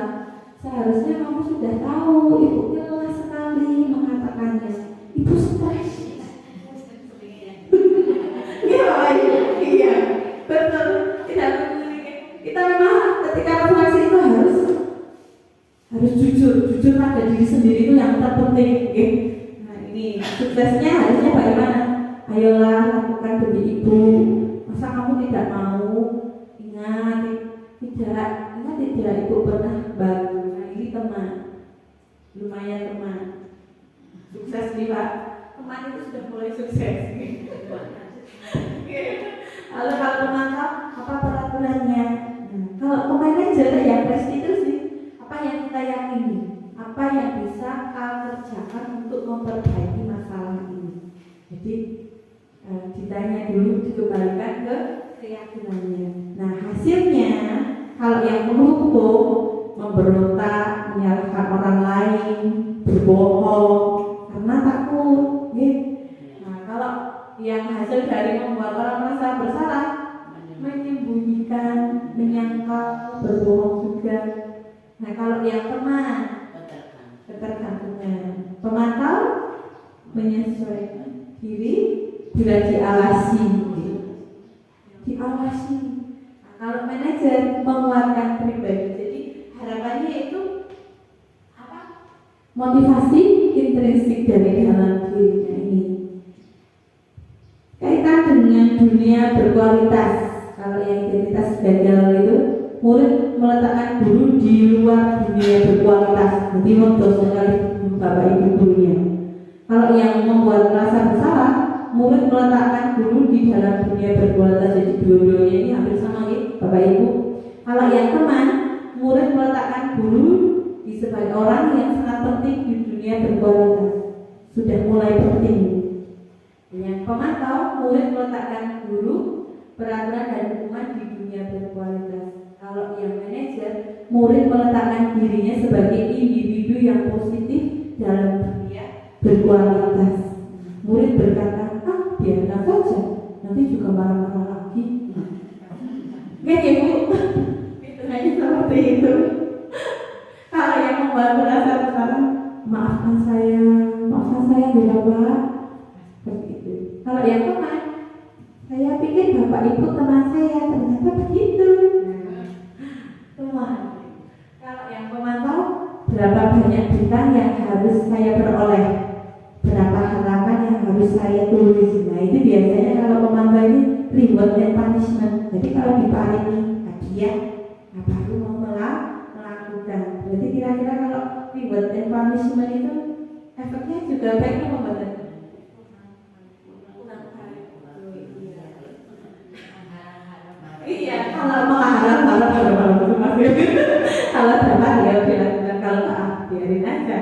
seharusnya kamu sudah tahu. Ibu lelah sekali mengatakannya. Ibu stres. Iya, betul. Kita memang ketika refleksi itu harus jujur pada diri sendiri, itu yang terpenting. Nah, ini suksesnya harusnya bagaimana? Ayolah lakukan demi ibu. Masa kamu tidak mau? Ingat tidak ibu pernah bantu. Nah, ini teman, lumayan teman, sukses nih Pak. Teman itu sudah mulai sukses. Lalu kalau pemantau, apa peraturannya? Kalau ke manajer yang restitusi, apa yang kita yakini, apa yang bisa kau kerjakan untuk memperbaiki masalah ini. Jadi ditanya dulu, dikembalikan ke keyakinannya. Nah, hasilnya kalau yang menghukum, memberontak, menyalahkan orang lain, berbohong karena takut, Nah, kalau yang hasil dari membuat orang merasa bersalah, menyembunyikan, menyangkal, berbohong juga. Nah, kalau yang teman, ketergantungan. pemantau menyesuaikan diri bila diawasi. Diawasi. Nah, kalau manajer menguatkan pribadi, jadi harapannya itu apa? Motivasi intrinsik dari dalam dirinya ini. Kaitan dengan dunia berkualitas. Kalau yang identitas gagal itu, murid meletakkan guru di luar dunia berkualitas. Jadi untuk sekali bapak ibu gurunya. Kalau yang membuat merasa bersalah, murid meletakkan guru di dalam dunia berkualitas. Jadi dua-duanya ini hampir sama ya, bapak ibu. Kalau yang teman, murid meletakkan guru di sebagai orang yang sangat penting di dunia berkualitas. Sudah mulai penting. Yang pemantau, murid meletakkan guru, peraturan dan hukuman di dunia berkualitas. Kalau yang manajer, murid meletakkan dirinya sebagai individu yang positif dalam dunia berkualitas. Murid berkata, biarkan saja, nanti juga marah-marah lagi. Oke ya bu, itu hanya seperti itu. Kalau yang membuat merasa bersalah, maafkan saya ya Pak. Begitu. Kalau yang teman, saya pikir bapak ibu teman saya, ternyata begitu. Teman. Kalau yang pemantau, berapa banyak bintang yang harus saya peroleh, berapa halaman yang harus saya tulis. Nah itu biasanya kalau pemantau ini reward and punishment. Jadi kalau diparingi hadiah, nah baru mau melakukan. Berarti kira-kira kalau reward and punishment itu efeknya juga baik apa enggak? Iya, kalau mengharap kalau dapat ya dilakukan, kalau biarin aja.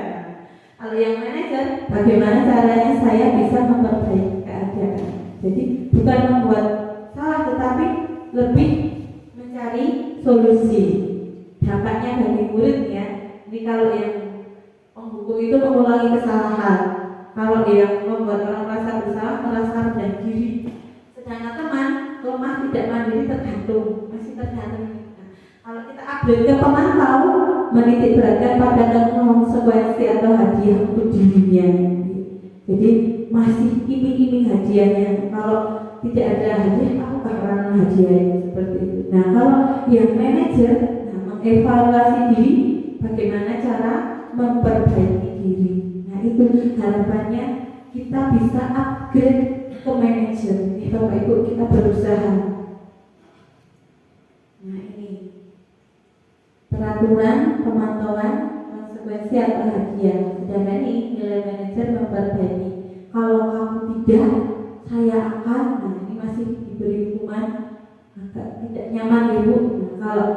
Kalau yang manajer, bagaimana caranya saya bisa memperbaiki keadaan? Jadi bukan membuat salah, tetapi lebih mencari solusi. Dampaknya bagi muridnya, ini kalau yang pembuku itu mengulangi kesalahan, kalau yang membuat orang merasa bersalah, merasa rendah diri. Sedangkan teman lemah tidak mandiri, tergantung, masih tergantung. Nah, kalau kita upgrade ke pemantau, menitik beratkan pada konsekuensi atau hadiah untuk dirinya. Jadi masih iming-iming hadiahnya. Kalau tidak ada hadiah, aku kekurangan hadiahnya seperti itu. Nah kalau yang manajer, mengevaluasi diri, bagaimana cara memperbaiki diri. Nah itu harapannya kita bisa upgrade ke manajer. Ini Bapak Ibu, kita berusaha. Nah ini peraturan, pemantauan, konsekuensi atau hadiah. Sedangkan ini nilai manajer memperbaiki. Kalau kamu tidak, saya akan. Nah ini masih diberi hukuman, agak tidak nyaman ibu. Nah, kalau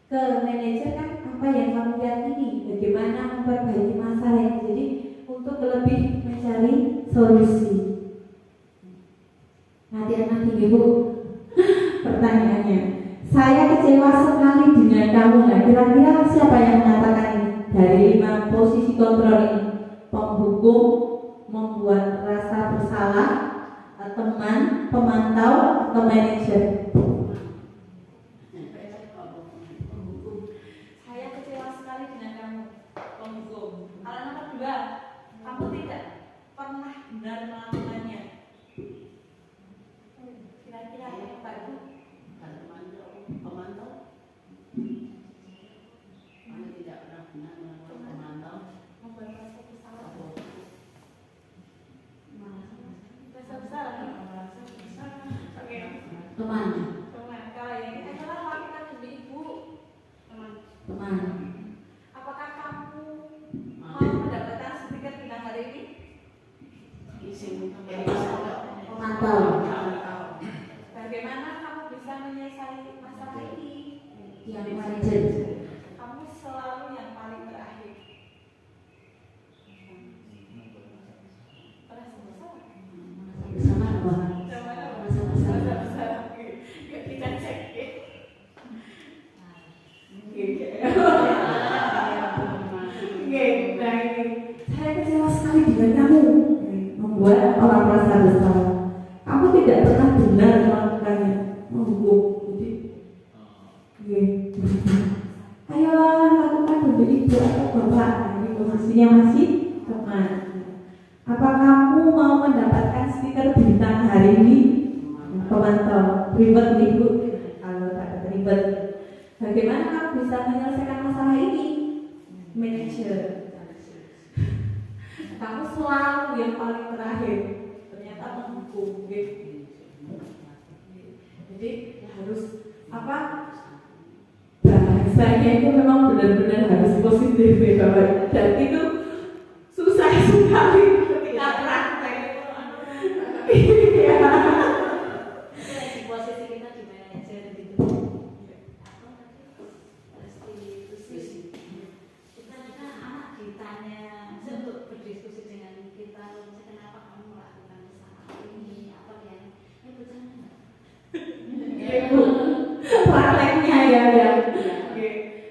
ke manajer kan apa yang kamu yakini, bagaimana memperbaiki masalah ini. Jadi untuk lebih mencari solusi. Nanti ibu, pertanyaannya, saya kecewa sekali dengan kamu. Nah, kira-kira siapa yang mengatakan ini? Dari 5 posisi kontrol ini, penghukum, membuat rasa bersalah, teman, pemantau, atau manajer. Saya kecewa sekali dengan kamu, penghukum. Kalau nomor 2, kamu tidak pernah benar melakukannya. Kira-kira apa itu? Pemantau. Mana tidak pernah benar melakukan pemantau. Membuat rasa bersalah. Rasa bersalah. Oke. Teman. Teman. Kalau yang kita salah lakukan demi ibu. Teman. Apakah kamu mau mendapatkan stiker bintang hari ini? Pemantau. Bagaimana kamu bisa menyelesaikan masalah ini? Yang manajer. Kamu selalu yang paling terakhir. Merasa bersalah? Bersama apa? Merasa bersalah. Yuk kita cek. Nah ini, saya kecewa sekali dengan kamu, membuat orang merasa bersalah. Kamu tidak pernah benar melakukannya, menghukum. Jadi, ayolah lakukan demi ibu atau bapak. Nah, ini posisinya masih Apa kamu mau mendapatkan stiker bintang hari ini? Pemantau, ribet nih Bu. Kalau dapat ribet, bagaimana kamu bisa menyelesaikan masalah ini? Manager. Kamu selalu yang paling terakhir, ternyata menghukum gitu. Jadi harus apa? Bahasanya itu memang benar-benar harus positif ya Bapak. Dan itu susah sekali ketika praktek. Iya. Di posisi kita di manajer gitu. Kita anak ditanya untuk berdiskusi dengan kita, kenapa kamu melakukan kesalahan ini, apa yang bercanda? Ibu, prakteknya ya.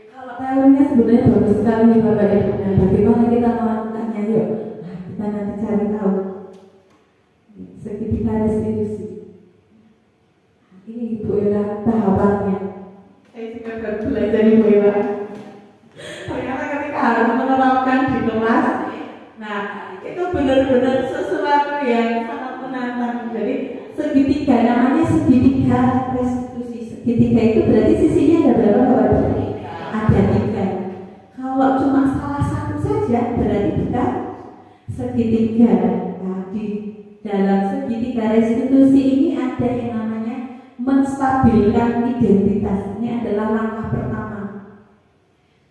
Kalau teorinya sebenarnya bagus sekali nih Bapak Ibu. Nah, bagaimana kita melakukannya? Yuk, kita nanti cari tahu. Segitiga restitusi. Ini Ibu Ella tahapannya. Saya juga baru belajar Ibu Ella. Ternyata ketika harus menerapkan di kelas, nah itu benar-benar sesuatu yang sangat menantang. Jadi segitiga, namanya segitiga restitusi. Segitiga itu berarti sisinya ada berapa Bapak? Ada 3. Kalau cuma salah satu saja berarti bukan segitiga. Nah, di dalam segitiga restitusi ini ada yang namanya menstabilkan identitas. Ini adalah langkah pertama.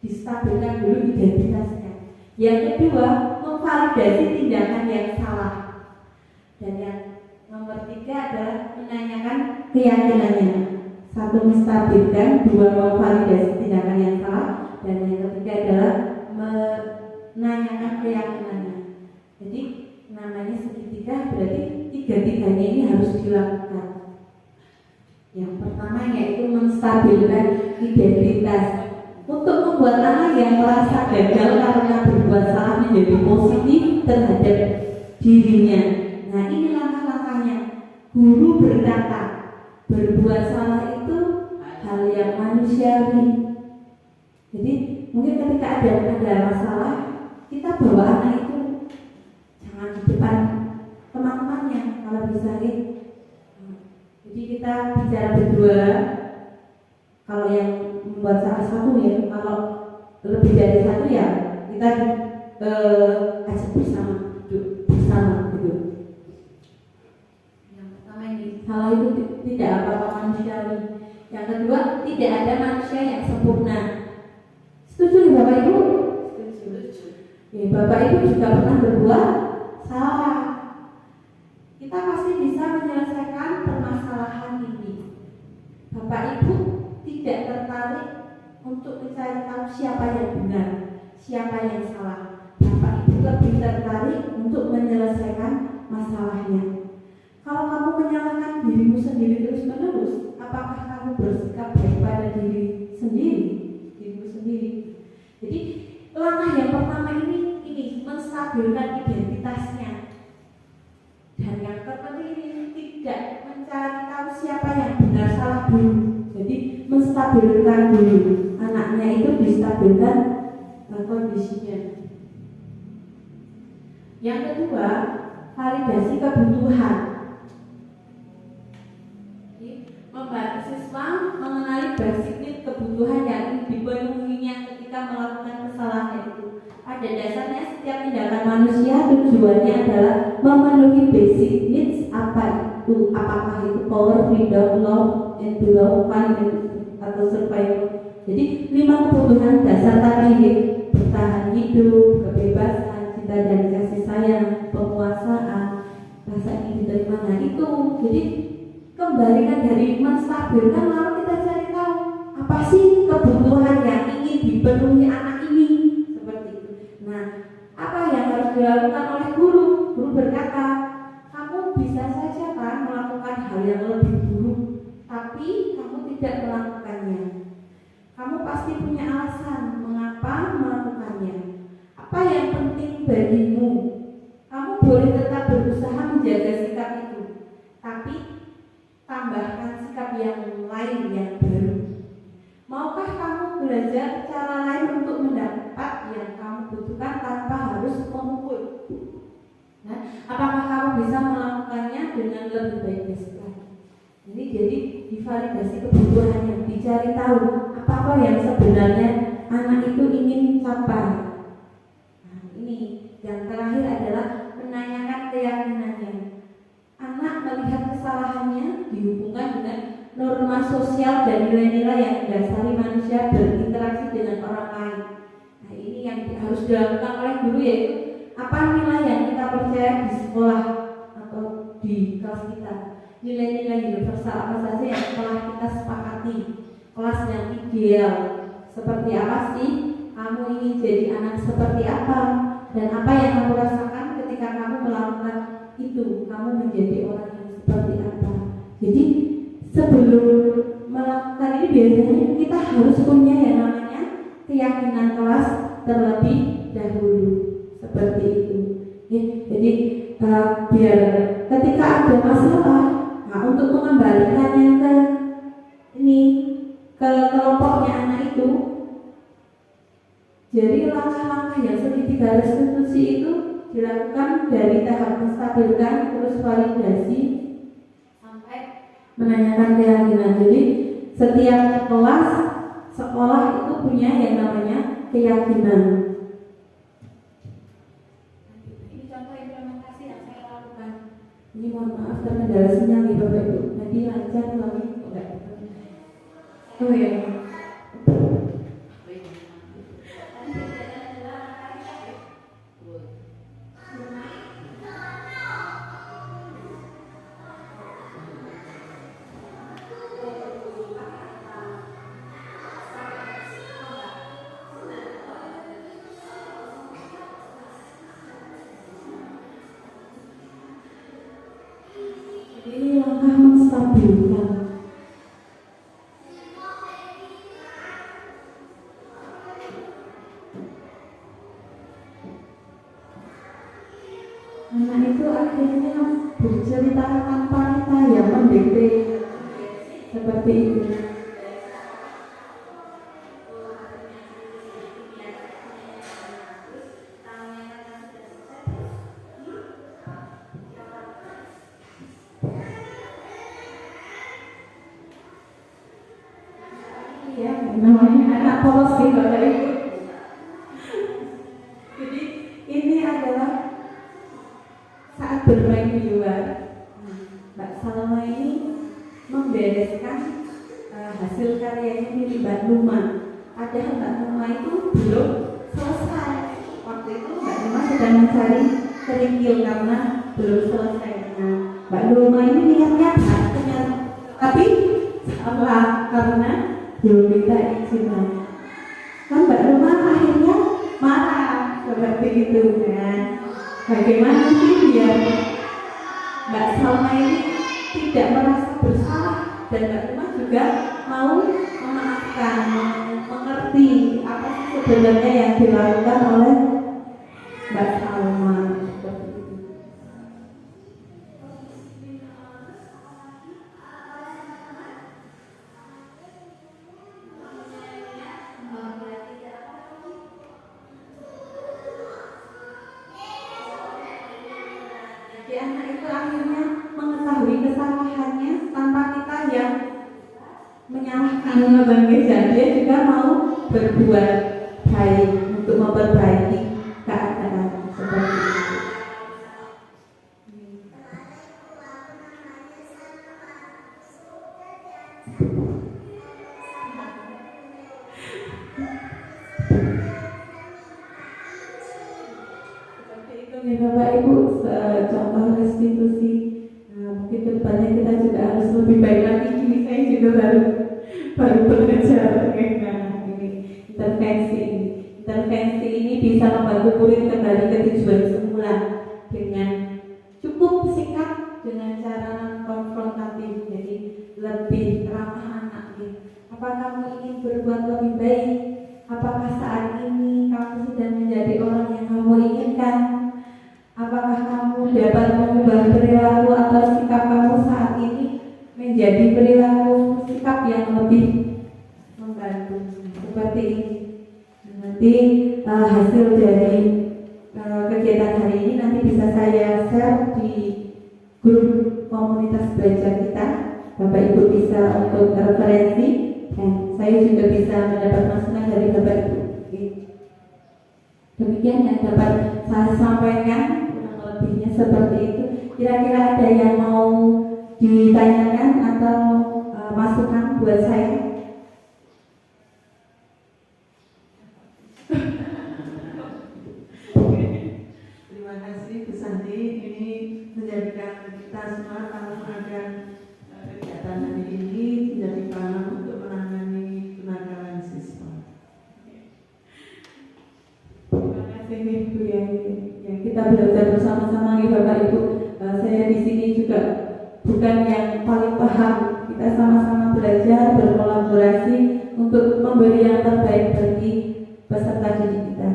Distabilkan dulu identitasnya. Yang kedua, memvalidasi tindakan yang salah. Dan yang nomor 3 adalah menanyakan keyakinannya. 1 menstabilkan, 2 memvalidasi tindakan yang salah, dan yang ketiga adalah menanyakan keyakinannya. Jadi namanya segitiga berarti 3-tiganya ini harus dilakukan. Yang pertama yaitu menstabilkan identitas. Untuk membuat anak yang merasa gagal karena berbuat salah menjadi positif terhadap dirinya. Nah ini langkah-langkahnya. Guru berkata, berbuat salah itu hal yang manusiawi. Jadi mungkin ketika ada masalah, kita bawa anak itu jangan di depan teman-temannya kalau bisa nih. Jadi kita bicara berdua. Kalau yang membuat salah satu ya, kalau lebih dari satu ya kita ajak bersama, duduk bersama gitu. Yang pertama ini salah itu tidak apa-apa manusiawi. Yang kedua, tidak ada manusia yang sempurna. Setuju nih Bapak Ibu? Setuju. Ya, Bapak Ibu juga pernah berbuat salah. Kita pasti bisa menyelesaikan permasalahan ini. Bapak Ibu tidak tertarik untuk mencari tahu siapa yang benar, siapa yang salah. Bapak Ibu lebih tertarik untuk menyelesaikan masalahnya. Kalau kamu menyalahkan dirimu sendiri terus-menerus, apakah kamu bersikap baik pada dirimu sendiri? Jadi langkah yang pertama ini menstabilkan identitasnya. Dan yang terpenting ini tidak mencari tahu siapa yang benar salah dulu. Jadi menstabilkan dulu, anaknya itu distabilkan kondisinya. Yang kedua, validasi kebutuhan. Membantu siswa mengenali basic need kebutuhan yang dipenuhinya ketika melakukan kesalahan itu. Pada dasarnya setiap tindakan manusia tujuannya adalah memenuhi basic needs apa itu, apakah itu power, freedom, love, and belong, fun, atau survival. Jadi 5 kebutuhan dasar tadi, bertahan hidup, kebebasan, cinta dan kasih sayang, penguasaan, rasa ingin diterima. Nah itu, jadi kembalikan dari menstabilkan, lalu kita cari tahu apa sih kebutuhan yang ingin dipenuhi anak ini, seperti itu. Nah, apa yang harus dilakukan oleh guru? Guru berkata, kamu bisa saja kan melakukan hal yang lebih buruk, tapi kamu tidak melakukannya. Kamu pasti punya alasan mengapa melakukannya. Apa yang penting bagimu? Kamu boleh tetap berusaha menjaga sikap itu, tapi tambahkan sikap yang lain yang baru. Maukah kamu belajar cara lain untuk mendapat yang kamu butuhkan tanpa harus memukul? Nah, apakah kamu bisa melakukannya dengan lebih baik besok lagi? Ini jadi divalidasi kebutuhannya, dicari tahu apa yang sebenarnya anak itu ingin capai. Nah, ini yang terakhir adalah menanyakan keyakinannya. Anak melihat kesalahannya dihubungkan dengan norma sosial dan nilai-nilai yang mendasari manusia berinteraksi dengan orang lain. Nah, ini yang harus dilakukan oleh guru, yaitu apa nilai yang kita percaya di sekolah atau di kelas kita. Nilai-nilai universal apa saja yang telah kita sepakati. Kelas yang ideal seperti apa sih? Kamu ingin jadi anak seperti apa? Dan apa yang kamu rasakan ketika kamu melakukan itu? Kamu menjadi orang yang seperti apa? Jadi sebelum melakukan ini biasanya kita harus punya yang namanya keyakinan kelas terlebih dahulu, seperti itu. Ya, jadi biar ketika ada masalah, nah untuk mengembalikannya ke kelompoknya anak itu, jadi langkah-langkah yang segitiga restitusi itu dilakukan dari tahap menstabilkan, terus validasi, sampai menanyakan keyakinan. Jadi setiap kelas sekolah itu punya yang namanya keyakinan. Ini contoh implementasi yang saya lakukan. Ini mohon maaf terkendala sinyal nih Bapak Ibu. Tadi lancar tapi enggak. Oh ya. Ini langkah menstabilkan. Anak itu akhirnya bercerita tanpa kita yang mendikte, seperti itu. Ya, namanya anak polos sih Bapak Ibu. Jadi ini adalah saat bermain di luar. Mbak Salma ini membereskan hasil karyanya di Mbak Numa. Padahal Mbak Numa itu belum selesai. Waktu itu Mbak Numa sedang mencari kerikil karena belum selesai. Nah, Mbak Numa ini niatnya punya, tapi salah karena belum minta izin. Kan Mbak Numa akhirnya marah seperti itu kan. Bagaimana sih biar Mbak Salma ini tidak merasa bersalah dan Mbak Numa juga mau memaafkan, mengerti apa sebenarnya yang dilakukan oleh Mbak Salma, seperti itu. Jadi anak itu akhirnya mengetahui kesalahannya tanpa kita yang menyalahkan, dan dia juga mau berbuat baik untuk memperbaiki keadaan, seperti itu. Seperti itu nih Bapak Ibu, contoh restitusi. Mungkin kedepannya kita juga harus lebih baik lagi. Ini saya juga baru belajar. Nah, ini intervensi ini bisa membantu murid kembali ke tujuan semula dengan cukup sikap, dengan cara konfrontatif, jadi lebih ramah anak. Apa kamu ingin berbuat lebih baik? Apakah saat ini kamu sedang menjadi orang yang kamu inginkan? Apakah kamu dapat mengubah perilaku atau sikap kamu saat ini menjadi perilaku sikap yang lebih membantu, seperti ini. Nanti hasil dari kegiatan hari ini nanti bisa saya grup komunitas belajar kita. Bapak Ibu bisa untuk referensi dan saya juga bisa mendapat masukan dari Bapak Ibu. Demikian yang dapat saya sampaikan, kurang lebihnya seperti itu. Kira-kira ada yang mau ditanyakan atau masukan buat saya? Terima kasih Bu Santi, ini menjadikan kita semua kalau ada kegiatan hari ini menjadi paham untuk menangani kenakalan siswa. Terima kasih Bu yang kita belajar bersama-sama nih Bapak Ibu. Saya di sini juga bukan yang paling paham. Kita sama-sama belajar, berkolaborasi untuk memberi yang terbaik bagi peserta didik kita.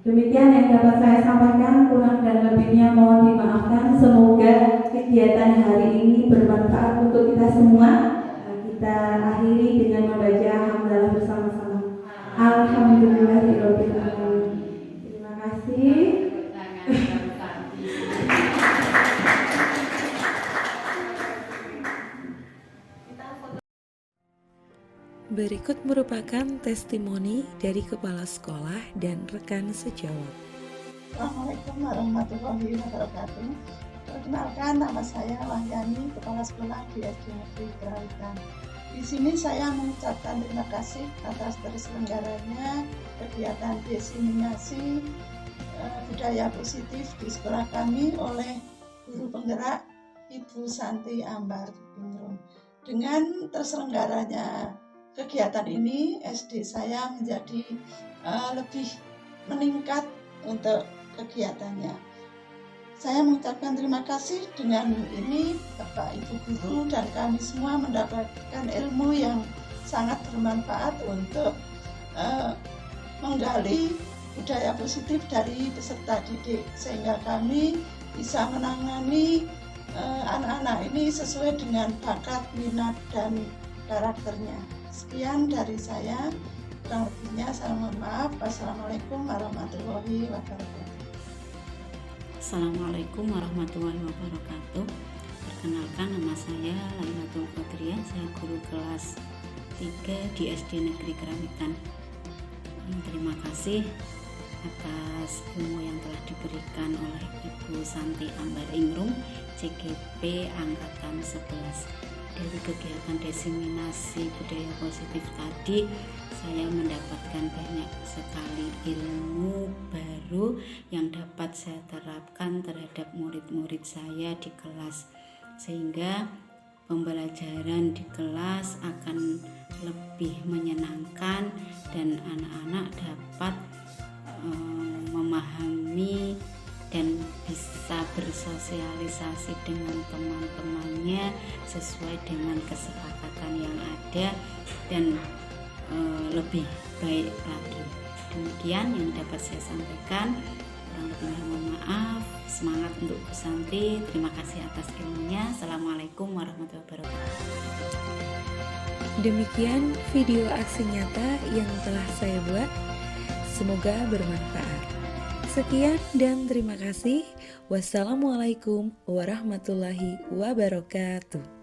Demikian yang dapat saya sampaikan, kurang dan lebihnya mohon dimaafkan. Semoga kegiatan hari ini bermanfaat untuk kita semua. Kita akhiri dengan membaca hamdalah bersama-sama. Alhamdulillahirabbil alamin. Terima kasih. Berikut merupakan testimoni dari kepala sekolah dan rekan sejawat. Assalamualaikum warahmatullahi wabarakatuh. Perkenalkan, nama saya Wahyani, kepala sekolah di SD Negeri Kerawitan. Di sini saya mengucapkan terima kasih atas terselenggaranya kegiatan diseminasi budaya positif di sekolah kami oleh guru penggerak Ibu Santi Ambar Ingrum. Dengan terselenggaranya kegiatan ini, SD saya menjadi lebih meningkat untuk kegiatannya. Saya mengucapkan terima kasih, dengan ini Bapak Ibu Guru dan kami semua mendapatkan ilmu yang sangat bermanfaat untuk menggali budaya positif dari peserta didik, sehingga kami bisa menangani anak-anak ini sesuai dengan bakat, minat, dan karakternya. Sekian dari saya, kurang lebihnya saya mohon maaf. Wassalamualaikum warahmatullahi wabarakatuh. Assalamualaikum warahmatullahi wabarakatuh. Perkenalkan, nama saya Lailatul Qadriyah, saya guru kelas 3 di SD Negeri Kerawitan. Terima kasih atas ilmu yang telah diberikan oleh Ibu Santi Ambar Ingrum, CGP Angkatan 11. Dari kegiatan diseminasi budaya positif tadi, saya mendapatkan banyak sekali ilmu baru yang dapat saya terapkan terhadap murid-murid saya di kelas, sehingga pembelajaran di kelas akan lebih menyenangkan dan anak-anak dapat memahami dan bisa bersosialisasi dengan teman-temannya sesuai dengan kesepakatan yang ada dan lebih baik lagi. Demikian yang dapat saya sampaikan. Kurang lebihnya mohon maaf. Semangat untuk Bu Santi. Terima kasih atas ilmunya. Assalamualaikum warahmatullahi wabarakatuh. Demikian video aksi nyata yang telah saya buat. Semoga bermanfaat. Sekian dan terima kasih. Wassalamualaikum warahmatullahi wabarakatuh.